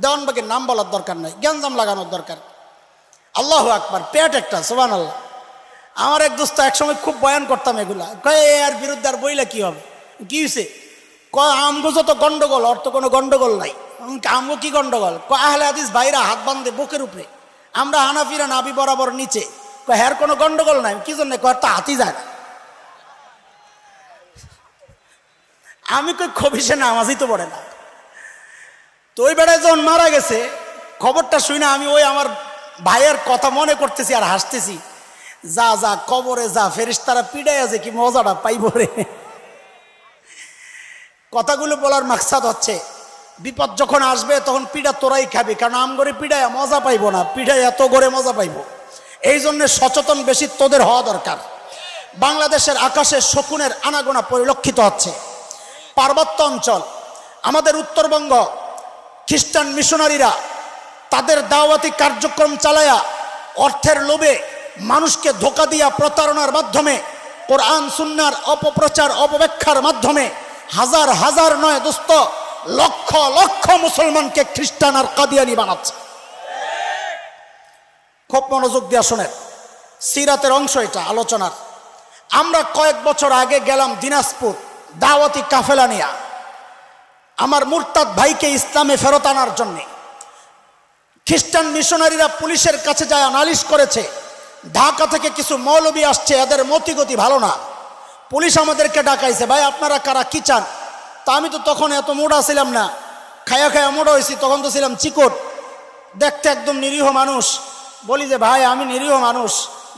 দেওয়ানবাগির নাম বলার দরকার নাই, জ্ঞানজাম লাগানোর দরকার। আল্লাহু আকবার, পেট একটা, সুবহানাল্লাহ। আমার এক দোস্ত একসময় খুব বয়ান করতাম এগুলা, কয় এর বিরুদ্ধে আর বইলে কি হবে, কি হয়েছে? কয় আমগো যত গন্ডগোল, ওর তো কোনো গন্ডগোল নাই। আমগো কি গন্ডগোল? কয় আহলে হাদিস ভাইরা হাত বান্ধে বুকের উপরে, আমরা হানাফিরা নাভি বরাবর নিচে। কয় হ্যার কোনো গন্ডগোল নাই। কি জন্য? কয় তা হাতি যায় না। আমি কই খবিসে নামাজই তো পড়ে না। তো ওই বেড়ায় যখন মারা গেছে, খবরটা শুই না, আমি ওই আমার ভাইয়ের কথা মনে করতেছি আর হাসতেছি। যা কবরে যা, ফেরেশতারা পিড়াইয়া যে কি মজাটা পাইব রে। কথাগুলো বলার মাকসাদ হচ্ছে বিপদ যখন আসবে তখন পিঠা তোরাই খাবি, কারণ আম করে পিঠায় মজা পাইবো না, পিঠায় এত করে মজা পাইবো। এই জন্য সচেতন বেশি তোদের হওয়া দরকার। বাংলাদেশের আকাশে শকুনের আনাগোনা পরিলক্ষিত হচ্ছে। পার্বত্য অঞ্চল, আমাদের উত্তরবঙ্গ, খ্রিস্টান মিশনারিরা তাদের দাওয়াতি কার্যক্রম চালায়া অর্থের লোভে মানুষকে ধোঁকা দিয়া প্রতারণার মাধ্যমে কোরআন সুন্নাহর অপপ্রচার অপব্যাখ্যার মাধ্যমে হাজার হাজার নয় দোস্ত, লক্ষ লক্ষ মুসলমানকে খ্রিস্টান আর কাদিয়ানি বানাচ্ছে। খুব মনোযোগ দিয়া শোনেন, সিরাতের অংশ এটা আলোচনার। আমরা কয়েক বছর আগে গেলাম দিনাজপুর দাওয়াতি কাফেলা নিয়া আমার মুরতাদ ভাইকে ইসলামে ফেরত আনার জন্যে। খ্রিস্টান মিশনারিরা পুলিশের কাছে যায় নালিশ করেছে, ঢাকা থেকে কিছু মৌলবি আসছে, এদের মতিগতি ভালো না। পুলিশ আমাদেরকে ডাকাইছে, ভাই আপনারা কারা, কি চান? তা আমি তো তখন এত মোড়া ছিলাম না, খায়া খায়া মোড়া হয়েছি, তখন তো ছিলাম চিকট, দেখতে একদম নিরীহ মানুষ। বলি যে ভাই আমি নিরীহ মানুষ,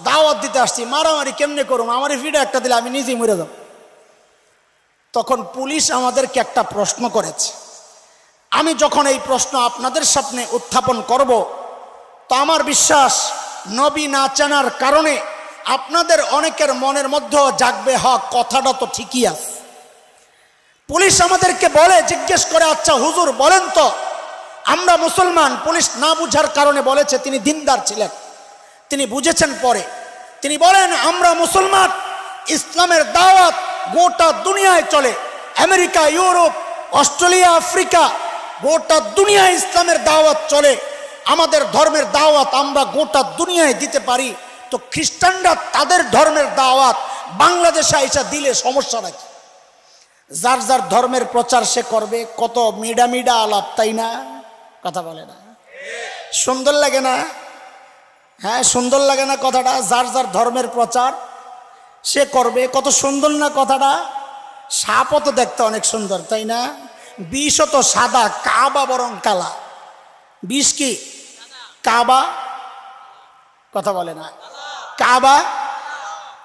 দাওয়াত দিতে আসছি, মারামারি কেমনে করুম, আমারই ফিডে একটা দিলে আমি নিজেই মরে যাব। তখন পুলিশ আমাদেরকে একটা প্রশ্ন করেছে। আমি যখন এই প্রশ্ন আপনাদের সামনে উত্থাপন করব, তো আমার বিশ্বাস নবী না চেনার কারণে আপনাদের অনেকের মনের মধ্যেও জাগবে, হক কথাটা তো ঠিকই আছে। পুলিশ আমাদেরকে বলে, জিজ্ঞেস করে, আচ্ছা হুজুর বলেন তো আমরা মুসলমান। পুলিশ না বুঝার কারণে বলেছে, তিনি দিনদার ছিলেন, তিনি বুঝেছেন পরে। তিনি বলেন আমরা মুসলমান, ইসলামের দাওয়াত গোটা দুনিয়ায় চলে, আমেরিকা, ইউরোপ, অস্ট্রেলিয়া, আফ্রিকা, গোটা দুনিয়ায় ইসলামের দাওয়াত চলে। আমাদের ধর্মের দাওয়াত আমরা গোটা দুনিয়ায় দিতে পারি, তো খ্রিস্টানরা তাদের ধর্মের দাওয়াত বাংলাদেশে এসে দিলে সমস্যা নাকি? যার যার ধর্মের প্রচার সে করবে, কত মিডা মিডা আলাপ, তাই না? কথা বলে না, সুন্দর লাগে না? হ্যাঁ সুন্দর লাগে না কথাটা? যার যার ধর্মের প্রচার সে করবে, কত সুন্দর না কথাটা? সাপও তো দেখতে অনেক সুন্দর, তাই না? বিষও তো সাদা, কাবা বরং কালা। বিষ কি? কাবা, কথা বলে না? কাবা,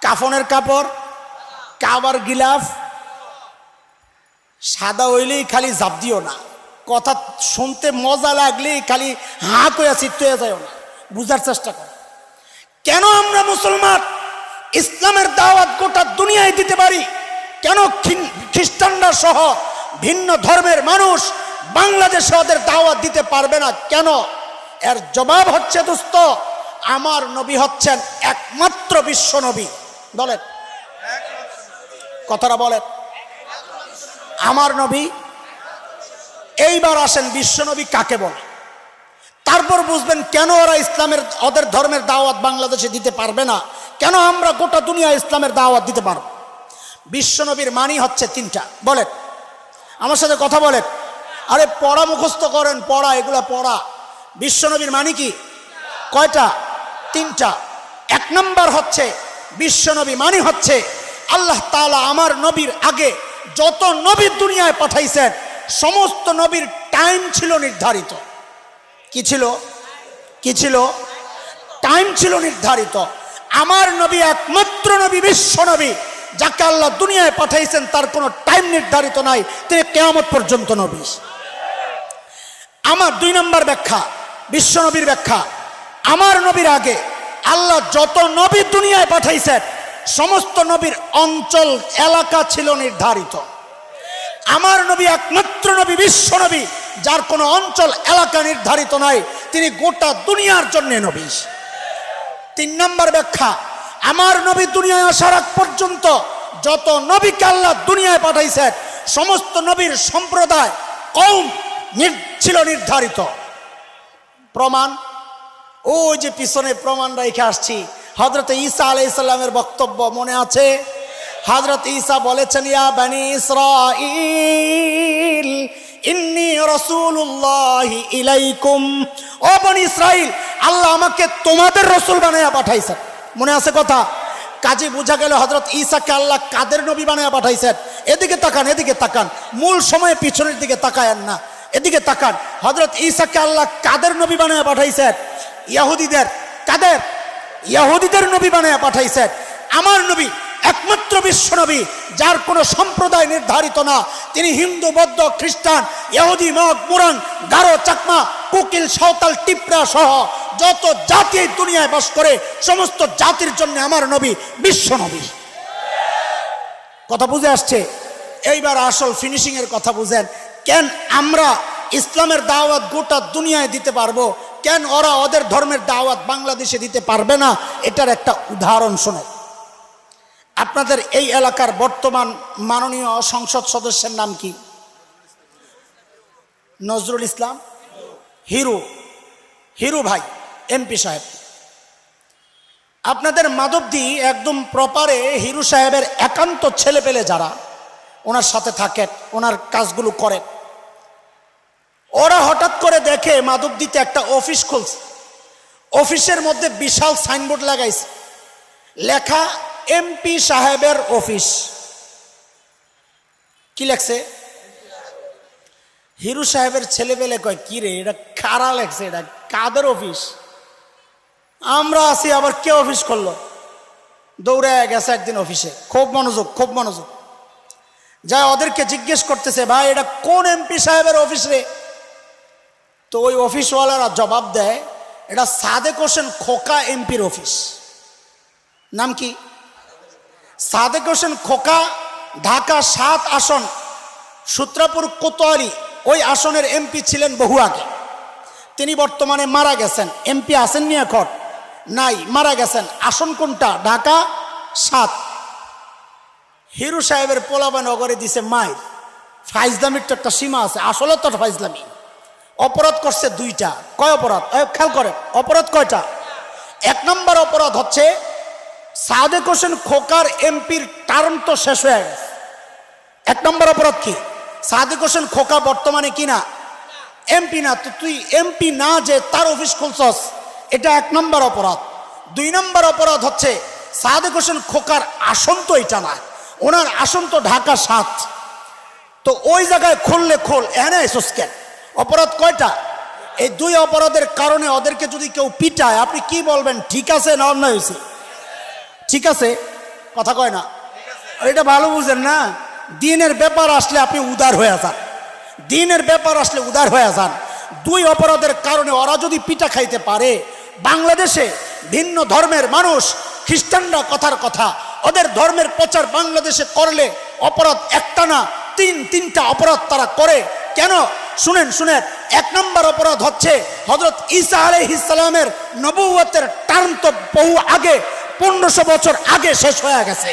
কাফনের কাপড়, কাবার গিলাফ সাদা হইলেই খালি জাপ দিও না, কথা শুনতে মজা লাগলেই খালি হাঁ কইয়া চিত্ত হয়ে যায় না, বুঝার চেষ্টা কর। কেন আমরা মুসলমান ইসলামের দাওয়াত গোটা দুনিয়ায় দিতে পারি, কেন খ্রিস্টানরা সহ ভিন্ন ধর্মের মানুষ বাংলাদেশে ওদের দাওয়াত দিতে পারবে না কেন? এর জবাব হচ্ছে দোস্ত, আমার নবী হচ্ছেন একমাত্র বিশ্ব নবী। বলেন কথাটা, বলেন আমার নবী। এইবার আসেন বিশ্ব নবী কাকে বলে, তারপর বুঝবেন কেন ওরা ইসলামের ওদের ধর্মের দাওয়াত বাংলাদেশে দিতে পারবে না, কেন আমরা গোটা দুনিয়া ইসলামের দাওয়াত দিতে পারব। বিশ্ব নবীর মানি হচ্ছে তিনটা। বলেন আমার সাথে কথা বলেন, আরে পড়া মুখস্থ করেন, পড়া, এগুলা পড়া। বিশ্ব নবীর মানি কি? কয়টা? তিনটা। এক নম্বর হচ্ছে বিশ্ব নবী মানি হচ্ছে আল্লাহ তাআলা আমার নবীর আগে যত নবী দুনিয়ায় পাঠাইছেন সমস্ত নবীর টাইম ছিল নির্ধারিত। কি ছিল? কি ছিল? টাইম ছিল নির্ধারিত। আমার নবী একমাত্র নবী, বিশ্ব নবী, যাকে আল্লাহ দুনিয়ায় পাঠাইছেন তার কোনো টাইম নির্ধারিত নাই, তিনি কিয়ামত পর্যন্ত নবী। আমার দুই নম্বর ব্যাখ্যা, বিশ্ব নবীর ব্যাখ্যা, আমার নবীর আগে আল্লাহ যত নবী দুনিয়ায় পাঠাইছেন সমস্ত নবীর অঞ্চল এলাকা ছিল নির্ধারিত। আমার নবী একমাত্র নবী, বিশ্ব নবী, যার কোনো অঞ্চল এলাকা নির্ধারিত নাই, তিনি গোটা দুনিয়ার জন্য নবী। তিন নম্বর ব্যাখ্যা, আমার নবী দুনিয়ায় আসার আগ পর্যন্ত যত নবীকে আল্লাহ দুনিয়ায় পাঠাইছেন সমস্ত নবীর সম্প্রদায় কওম ছিল নির্ধারিত। প্রমাণ ওই যে পিছনে প্রমাণ রেখে আসছি, হযরত ঈসা আলাইহিস সালামের বক্তব্য মনে আছে? হযরত ঈসা বলেছেন, ইয়া বনি ইসরাঈল ইন্নী রাসূলুল্লাহি ইলাইকুম, ও বনি ইসরাইল, আল্লাহ আমাকে তোমাদের রাসূল বানায়া পাঠাইছেন। মনে আছে কথা? কাজে বোঝা গেল হযরত ঈসাকে আল্লাহ কাদের নবী বানায়া পাঠাইছেন। এদিকে তাকান, এদিকে তাকান, মূল সময়ে পিছনের দিকে তাকায়েন না, এদিকে তাকান। হযরত ঈসাকে আল্লাহ কাদের নবী বানায়া পাঠাইছেন? ইহুদিদের। কাদের? ইহুদিদের নবী বানায়া পাঠাইছেন। আমার নবী একমাত্র বিশ্বনবী, যার কোনো সম্প্রদায় নির্ধারিত না। তিনি হিন্দু, বৌদ্ধ, খ্রিস্টান, ইহুদি, মগ, মুরাং, গারো, চাকমা, কুকিল, সাঁওতাল, টিপরা সহ যত জাতি এই দুনিয়ায় বাস করে সমস্ত জাতির জন্য আমার নবী বিশ্বনবী। কথা বুঝে আসছে? এইবার আসল ফিনিশিং এর কথা বুঝেন। কেন আমরা ইসলামের দাওয়াত গোটা দুনিয়ায় দিতে পারবো, কেন ওরা ওদের ধর্মের দাওয়াত বাংলাদেশে দিতে পারবে না? এটার একটা উদাহরণ শোনো। আপনাদের এই এলাকার বর্তমান মাননীয় সংসদ সদস্যের নাম কি? নজরুল ইসলাম হিরু, হিরু ভাই এমপি সাহেব। আপনাদের মাধবদী একদম প্রপারে হিরু সাহেবের একান্ত ছেলে পেলে যারা ওনার সাথে থাকেন, ওনার কাজগুলো করেন, ওরা হঠাৎ করে দেখে মাধবদীতে একটা অফিস খুলছে। অফিসের মধ্যে বিশাল সাইনবোর্ড লাগাইছে, লেখা এমপি সাহেবের অফিস। কি লেখছে? হিরু সাহেবের ছেলেবেলে কয়, কি রে এটা কারা লেখছে, এটা কাদের অফিস? আমরা আছি, আবার কে অফিস করলো? দৌড়ে গেছে একদিন অফিসে, খুব মনোযোগ, খুব মনোযোগ। যা ওদেরকে জিজ্ঞেস করতেছে, ভাই এটা কোন এমপি সাহেবের অফিস রে? তো ওই অফিসওয়ালারা জবাব দেয়, এটা সাদেক হোসেন খোকা এমপির অফিস। নাম কি? সাদেক হোসেন খোকা, ঢাকা 7 আসন, সূত্রাপুর কোতোয়ালি, ওই আসনের এমপি ছিলেন বহু আগে। তিনি বর্তমানে মারা গেছেন। এমপি আসেননি এখন? নাই, মারা গেছেন। আসন কোনটা? ঢাকা 7। হিরু সাহেবের পোলাবা নগরে দিছে মায়ের। ফাইজলামির তো একটা সীমা আছে, আসলে তো ফাইজলামি। অপরাধ করছে 2টা। কয় অপরাধ? খেয়াল করেন, অপরাধ কয়টা? 1 নম্বর অপরাধ হচ্ছে সাদেক হোসেন খোকার এমপির টার্ম তো শেষ হয়ে গেছে। 1 নম্বর অপরাধ কি? সাদেক হোসেন খোকা বর্তমানে কি না? এমপি না। তো তুই এমপি না যে তার অফিস খুলছস, এটা 1 নম্বর অপরাধ। 2 নম্বর অপরাধ হচ্ছে সাদেক হোসেন খোকার আসন তো এটা না, ওনার আসন তো ঢাকা 7। তো ওই জায়গায় খুললে খোল, এনে এসোস কেন? অপরাধ কয়টা? এই 2 অপরাধের কারণে ওদেরকে যদি কেউ পিটায়, আপনি কি বলবেন? ঠিক আছে না অন্যায় হয়েছে? ঠিক আছে, কথা কয় না। এটা ভালো বুঝেন না। দিনের ব্যাপার আসলে আপনি উদার হয়ে যান, দিনের ব্যাপার আসলে উদার হয়ে যান। 2 অপরাধের কারণে ওরা যদি পিটা খাইতে পারে, বাংলাদেশে ভিন্ন ধর্মের মানুষ, খ্রিস্টানরা কথার কথা, ওদের ধর্মের প্রচার বাংলাদেশে করলে অপরাধ একটা না 3টা অপরাধ তারা করে। কেন? শুনেন শুনেন। 1 নম্বর অপরাধ হচ্ছে হযরত ঈসা আলাইহিস সালামের নবুয়তের টার্ম তো বহু আগে, 1500 বছর আগে শেষ হয়ে গেছে।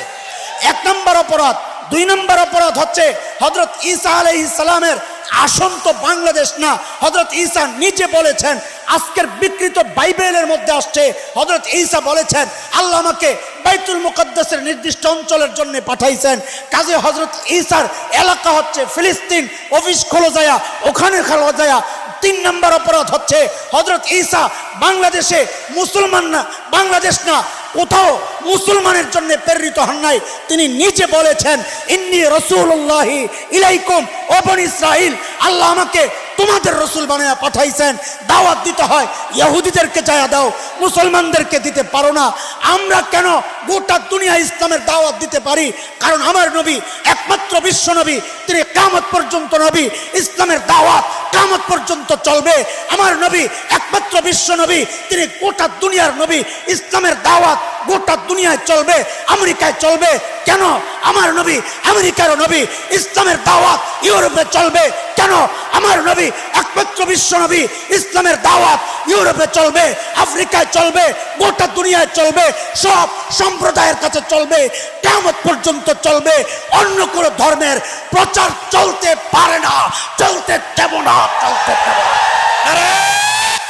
1 নম্বর অপরাধ। 2 নম্বর অপরাধ হচ্ছে হযরত ঈসা আলাইহিস সালামের আসন তো বাংলাদেশ না। হযরত ঈসা নিজে বলেছেন, আজকের বিকৃত বাইবেলের মধ্যে আসছে, হযরত ঈসা বলেছেন আল্লাহ আমাকে বাইতুল মুকদ্দাসের নির্দিষ্ট অঞ্চলের জন্য পাঠাইছেন। কাজে হযরত ঈসার এলাকা হচ্ছে ফিলিস্তিন, অফিস খোলা যায়, ওখানে খোলা যায়। 3 নম্বর অপরাধ হচ্ছে হযরত ঈসা বাংলাদেশে মুসলমান না, বাংলাদেশ না, কোথাও মুসলমানের জন্য প্রেরিত হন নাই। তিনি নিজে বলেছেন, ইন্নী রাসূলুল্লাহি ইলাইকুম ও বনী ইসরাইল, আল্লাহ আমাকে তোমাদের রসুল বানায়া পাঠাইছেন। দাওয়াত দিতে হয়, ইহুদিদেরকে যায় দাও, মুসলমানদেরকে দিতে পারো না। আমরা কেন গোটা দুনিয়া ইসলামের দাওয়াত দিতে পারি? কারণ আমার নবী একমাত্র বিশ্ব নবী, তিনি কিয়ামত পর্যন্ত নবী। ইসলামের দাওয়াত কিয়ামত পর্যন্ত চলবে। আমার নবী একমাত্র বিশ্ব নবী, তিনি গোটা দুনিয়ার নবী। ইসলামের দাওয়াত গোটা দুনিয়ায় চলবে, আমেরিকায় চলবে। কেন? আমার নবী আমেরিকার নবী। ইসলামের দাওয়াত ইউরোপে চলবে। কেন? আমার নবী একমাত্র বিশ্ব নবী। ইসলামের দাওয়াত ইউরোপে চলবে, আফ্রিকায় চলবে, গোটা দুনিয়ায় চলবে, সব সম্প্রদায়ের কাছে চলবে, কিয়ামত পর্যন্ত চলবে। অন্য কোনো ধর্মের প্রচার চলতে পারে না, চলতে দেব না, চলতে দেব না। নারে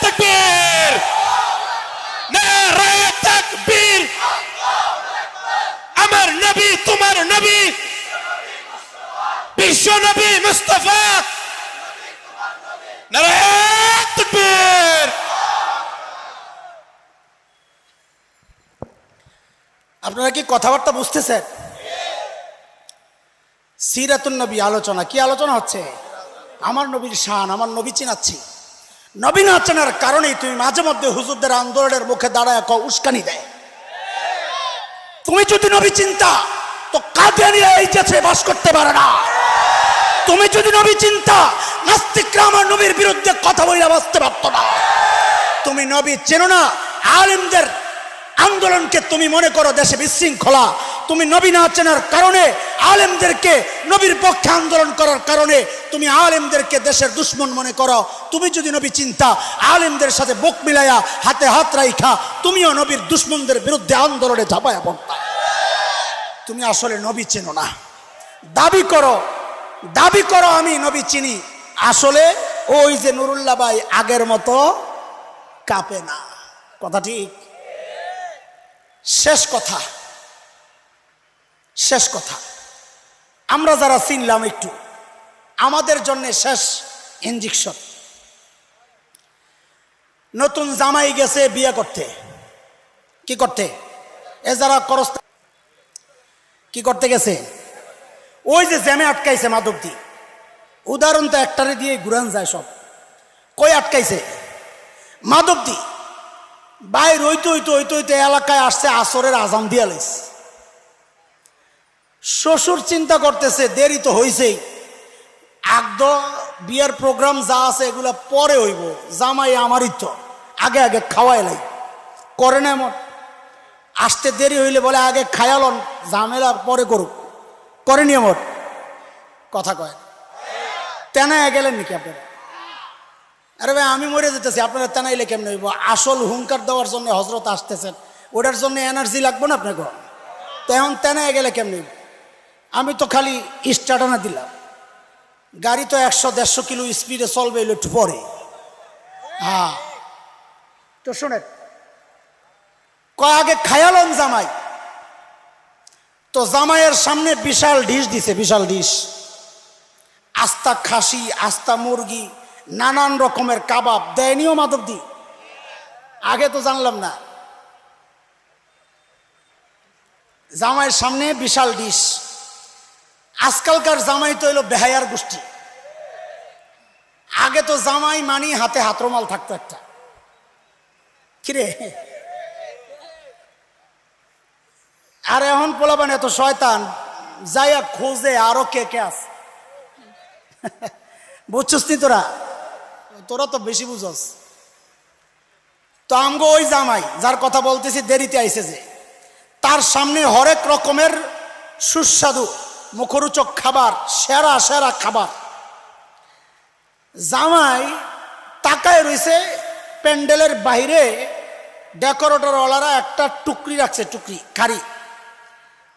তাকবীর, নারে তাকবীর। আমার নবী তোমার নবী, বিশ্ব নবী মুস্তাফা। নারে তাকবীর। আপনারা কি কথাবার্তা বুঝতেছেন? সিরাতুন নবী আলোচনা। কি আলোচনা হচ্ছে? আমার নবীর শান, আমার নবী চিনাচ্ছি। নবী না চেনার কারণেই তুমি মাঝে মধ্যে হুজুরদের আন্দোলনের মুখে দাঁড়ায় উস্কানি দেয়। তুমি যদি নবী চিন্তা, তো কাদিয়ানীরা এই দেশে বাস করতে পারে না। তুমি যদি নবী চিন্তা, নাস্তিকরা আমার নবীর বিরুদ্ধে কথা বলে বাঁচতে পারত না। তুমি নবী চেনো না, আলেমদের আন্দোলনকে তুমি মনে করো দেশে বিশৃঙ্খলা। তুমি নবী না চেনার কারণে আলেমদেরকে নবীর পক্ষে আন্দোলন করার কারণে তুমি আলেমদেরকে দেশের দুশ্মন মনে করো। তুমি যদি নবী চিন্তা, আলেমদের সাথে বুক মিলাইয়া হাতে হাত রাইখা তুমিও নবীর দুশ্মনদের বিরুদ্ধে আন্দোলনে ঝাঁপাইয়া পড়তা। তুমি আসলে নবী চেনো না। দাবি করো আমি নবী চিনি, আসলে ওই যে নুরুল্লাহ ভাই আগের মতো কাঁপে না। কথা ঠিক? শেষ কথা আমরা যারা চিনলাম একটু, আমাদের জন্য শেষ ইনজেকশন। নতুন জামাই গেছে বিয়ে করতে, কি করতে? এ যারা করস কি করতে গেছে? ওই যে জ্যামে আটকাইছে মাধবদী, উদাহরণ তো একটারে দিয়ে ঘুরান যায় সব। কই আটকাইছে? মাধবদী। বাইর হইতে এলাকায় আসছে, আসরের আজান দিয়া লাইছে। শ্বশুর চিন্তা করতেছে দেরি তো হইছেই, একদম বিয়ের প্রোগ্রাম যা আছে এগুলা পরে হইব, জামাই আমারই তো আগে আগে খাওয়াই লাই। করে না এমন? আসতে দেরি হইলে বলে আগে খায়ালন, ঝামেলা পরে করুক। করেনি এমন? কথা কয় তেনায় গেলেন নাকি আপনারা? আরে ভাই আমি মরে যেতেছি, আপনারা তেনাইলে কেমন হইব? আসল হুঙ্কার দেওয়ার জন্য হজরত আসতেছেন, ওটার জন্য এনার্জি লাগবে না আপনাকে? তো এখন তেনায় গেলে কেমন হইব? আমি তো খালি স্টার্টানা দিলাম, গাড়ি তো 100-150 কিলো স্পিডে চলবে, এলো একটু পরে। হ্যাঁ তো শোনেন, আগে খায়ালন জামাই। তো জামাইয়ের সামনে বিশাল ডিশ দিছে, বিশাল ডিশ, আস্তা খাসি, আস্তা মুরগি, নানান রকমের কাবাব দেয়নিও মাধবদী? আগে তো জানলাম না। জামাইয়ের সামনে বিশাল ডিশ। আজকালকার জামাই তো এলো বেহায়ার গোষ্ঠী। আগে তো জামাই মানি হাতে হাতরুমাল থাকতো একটা। কিরে, আর এখন পোলাবান এত শয়তান, যাইয়া খোঁজে আরো কে কে আছে। বুঝছস নি তোরা তো বেশি বুঝস। তো আমগো ওই জামাই যার কথা বলতেছি দেরিতে আইছে, যে তার সামনে হরেক রকমের সুস্বাদু মুখরোচক খাবার, সেরা সেরা খাবার। জামাই তাকায় রয়েছে, প্যান্ডেলের বাইরে ডেকোরেটরওয়ালারা একটা টুকরি রাখছে, টুকরি কারি,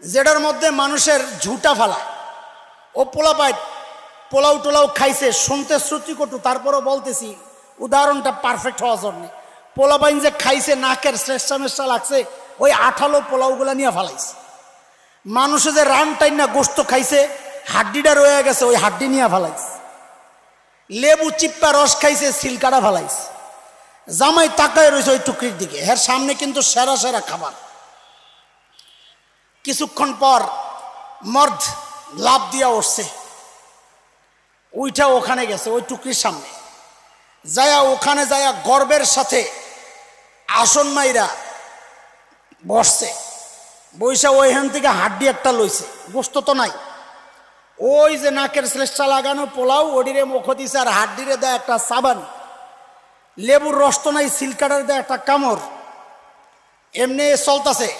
যেটার মধ্যে মানুষের ঝুটা ফালায়। ও পোলাও টোলাও খাইছে, শুনতে শ্রুতিকটু, তারপরও বলতেছি উদাহরণটা পারফেক্ট হওয়ার জন্য। পোলাপাইন যে খাইছে, নাকের শ্রেষ্ঠা মেষ্ঠা লাগছে, ওই আঠালো পোলাওগুলা নিয়ে ফালাইছে। মানুষে যে রান টাইন না গোস্ত খাইছে, হাড্ডিটা রয়ে গেছে, ওই হাড্ডি নিয়ে ফালাইছে। লেবু চিপ্পা রস খাইছে, সিলকাটা ফালাইছে। জামাই তাকায় রয়েছে ওই টুকরির দিকে, এর সামনে কিন্তু সেরা সেরা খাবার। কিছুক্ষণ পর মর্দ লাভ দিয়া উঠছে, ওইটা ওখানে গেছে ওই টুকরির সামনে, যায়া ওখানে যায়া গর্বের সাথে আসন মাইরা বসছে। বৈশা ওইখান থেকে হাড্ডি একটা লইছে, গোস্ত তো নাই। ওই যে নাকের শ্লেষ্টা লাগানো পোলাও, ওডিরে মুখ দিছে, আর হাড্ডিরে দেয় একটা সাবান। লেবুর রস তো নাই, সিলকাটার দেয় একটা কামড়। এমনি চলতেছে।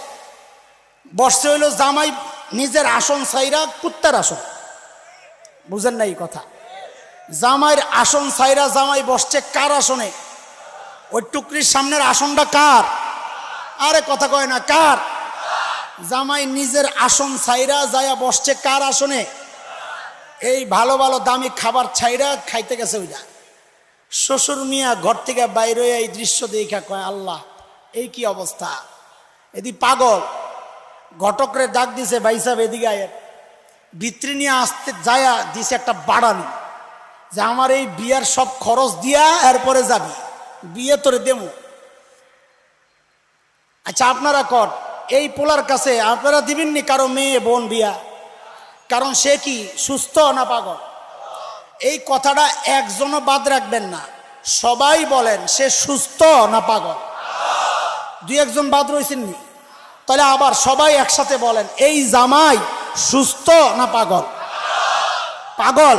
বসছে হইল জামাই নিজের আসন ছাইরা, কুত্তার আসন। বুঝেন নাই কথা? জামাইয়ের আসন ছাইরা জামাই বসছে কার আসনে? ওই টুকরির সামনের আসনটা কার? আরে কথা কয় না, কার? জামাই নিজের আসন ছাইরা যায়া বসছে কার আসনে? এই ভালো ভালো দামি খাবার ছাইরা খাইতে গেছে ওইটা। শ্বশুর মিয়া ঘর থেকে বাইরে এই দৃশ্য দেখা কয়, আল্লাহ এই কি অবস্থা! এদি পাগল। ঘটকরে ডাক দিছে, ভাই সাহেব এদিকে আয়। ভিতরে নিয়ে আসতে যায়া দিছে একটা বাড়ানি, যে আমার এই বিয়ার সব খরচ দিয়া এরপরে যাবি, বিয়ে তোরে দেবো। আচ্ছা আপনারা কর, এই পোলার কাছে আপনারা দিবেননি কারো মেয়ে বোন বিয়া? কারণ সে কি সুস্থ না পাগল? এই কথাটা একজনও বাদ রাখবেন না, সবাই বলেন সে সুস্থ না পাগল। দুই একজন বাদ রয়েছেননি, তাহলে আবার সবাই একসাথে বলেন এই জামাই সুস্থ না পাগল? পাগল।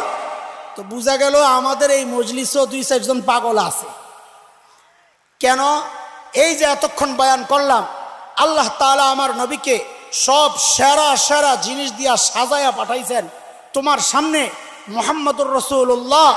তো বোঝা গেল আমাদের এই মজলিসও 2-4 জন পাগল আছে। কেন? এই যে এতক্ষণ বয়ান করলাম, আল্লাহ তাআলা আমার নবীকে সব সেরা সেরা জিনিস দিয়া সাজায়া পাঠাইছেন তোমার সামনে। মুহাম্মদুর রাসূলুল্লাহ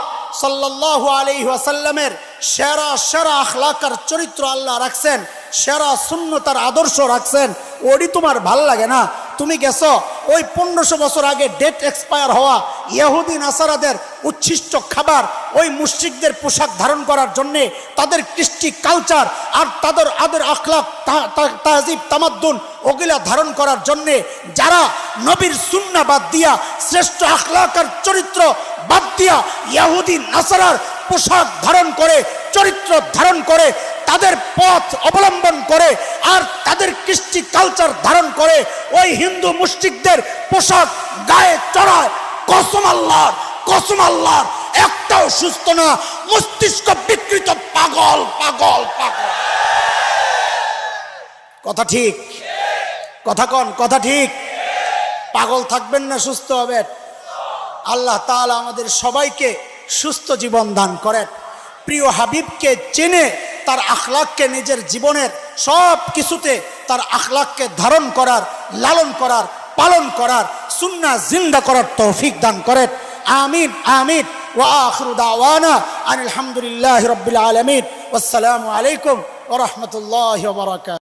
সাল্লাল্লাহু আলাইহি ওয়াসাল্লামের সেরা সেরা আখলাক আর চরিত্র আল্লাহ রাখছেন, সেরা সুন্নতার আদর্শ রাখছেন। ওরই তোমার ভাল লাগে না? তুমি গেছো ওই 1500 বছর আগে ডেট এক্সপায়ার হওয়া ইহুদি নাসারাদের উচ্ছিষ্ট খাবার, ওই মুশরিকদের পোশাক ধারণ করার জন্যে, তাদের কৃষ্টি কালচার আর তাদের আদের আখলাক তাহজিব তামাদ্দুন ওগুলা ধারণ করার জন্যে যারা নবীর সুন্নাহ বাদ দিয়া, শ্রেষ্ঠ আখলাক আর চরিত্র বাদ দিয়া ইহুদি নাসারার পোশাক ধারণ করে, চরিত্র ধারণ করে, তাদের পথ অবলম্বন করে আর তাদের কৃষ্টি কালচার ধারণ করে ওই হিন্দু মুশরিকদের পোশাক গায়ে চড়ায়, কসম আল্লাহর, কসম আল্লাহর, একটাও সুস্থ না, মস্তিষ্ক বিকৃত, পাগল পাগল পাগল। কথা ঠিক? কথা কন, কথা ঠিক? পাগল থাকবেন না সুস্থ হবেন? আল্লাহ তাআলা আমাদের সবাইকে সুস্থ জীবন দান করেন। প্রিয় হাবিবকে চেনে তার আখলাককে নিজের জীবনের সব কিছুতে তার আখলাককে ধারণ করার, লালন করার, পালন করার, সুন্নাহ জিন্দা করার তৌফিক দান করেন। আমিন আমিন। ওয়া আখিরু দাওয়ানা আনিল হামদুলিল্লাহি রাব্বিল আলামিন। ওয়াসসালামু আলাইকুম ওয়া রাহমাতুল্লাহি ওয়া বারাকাতুহু।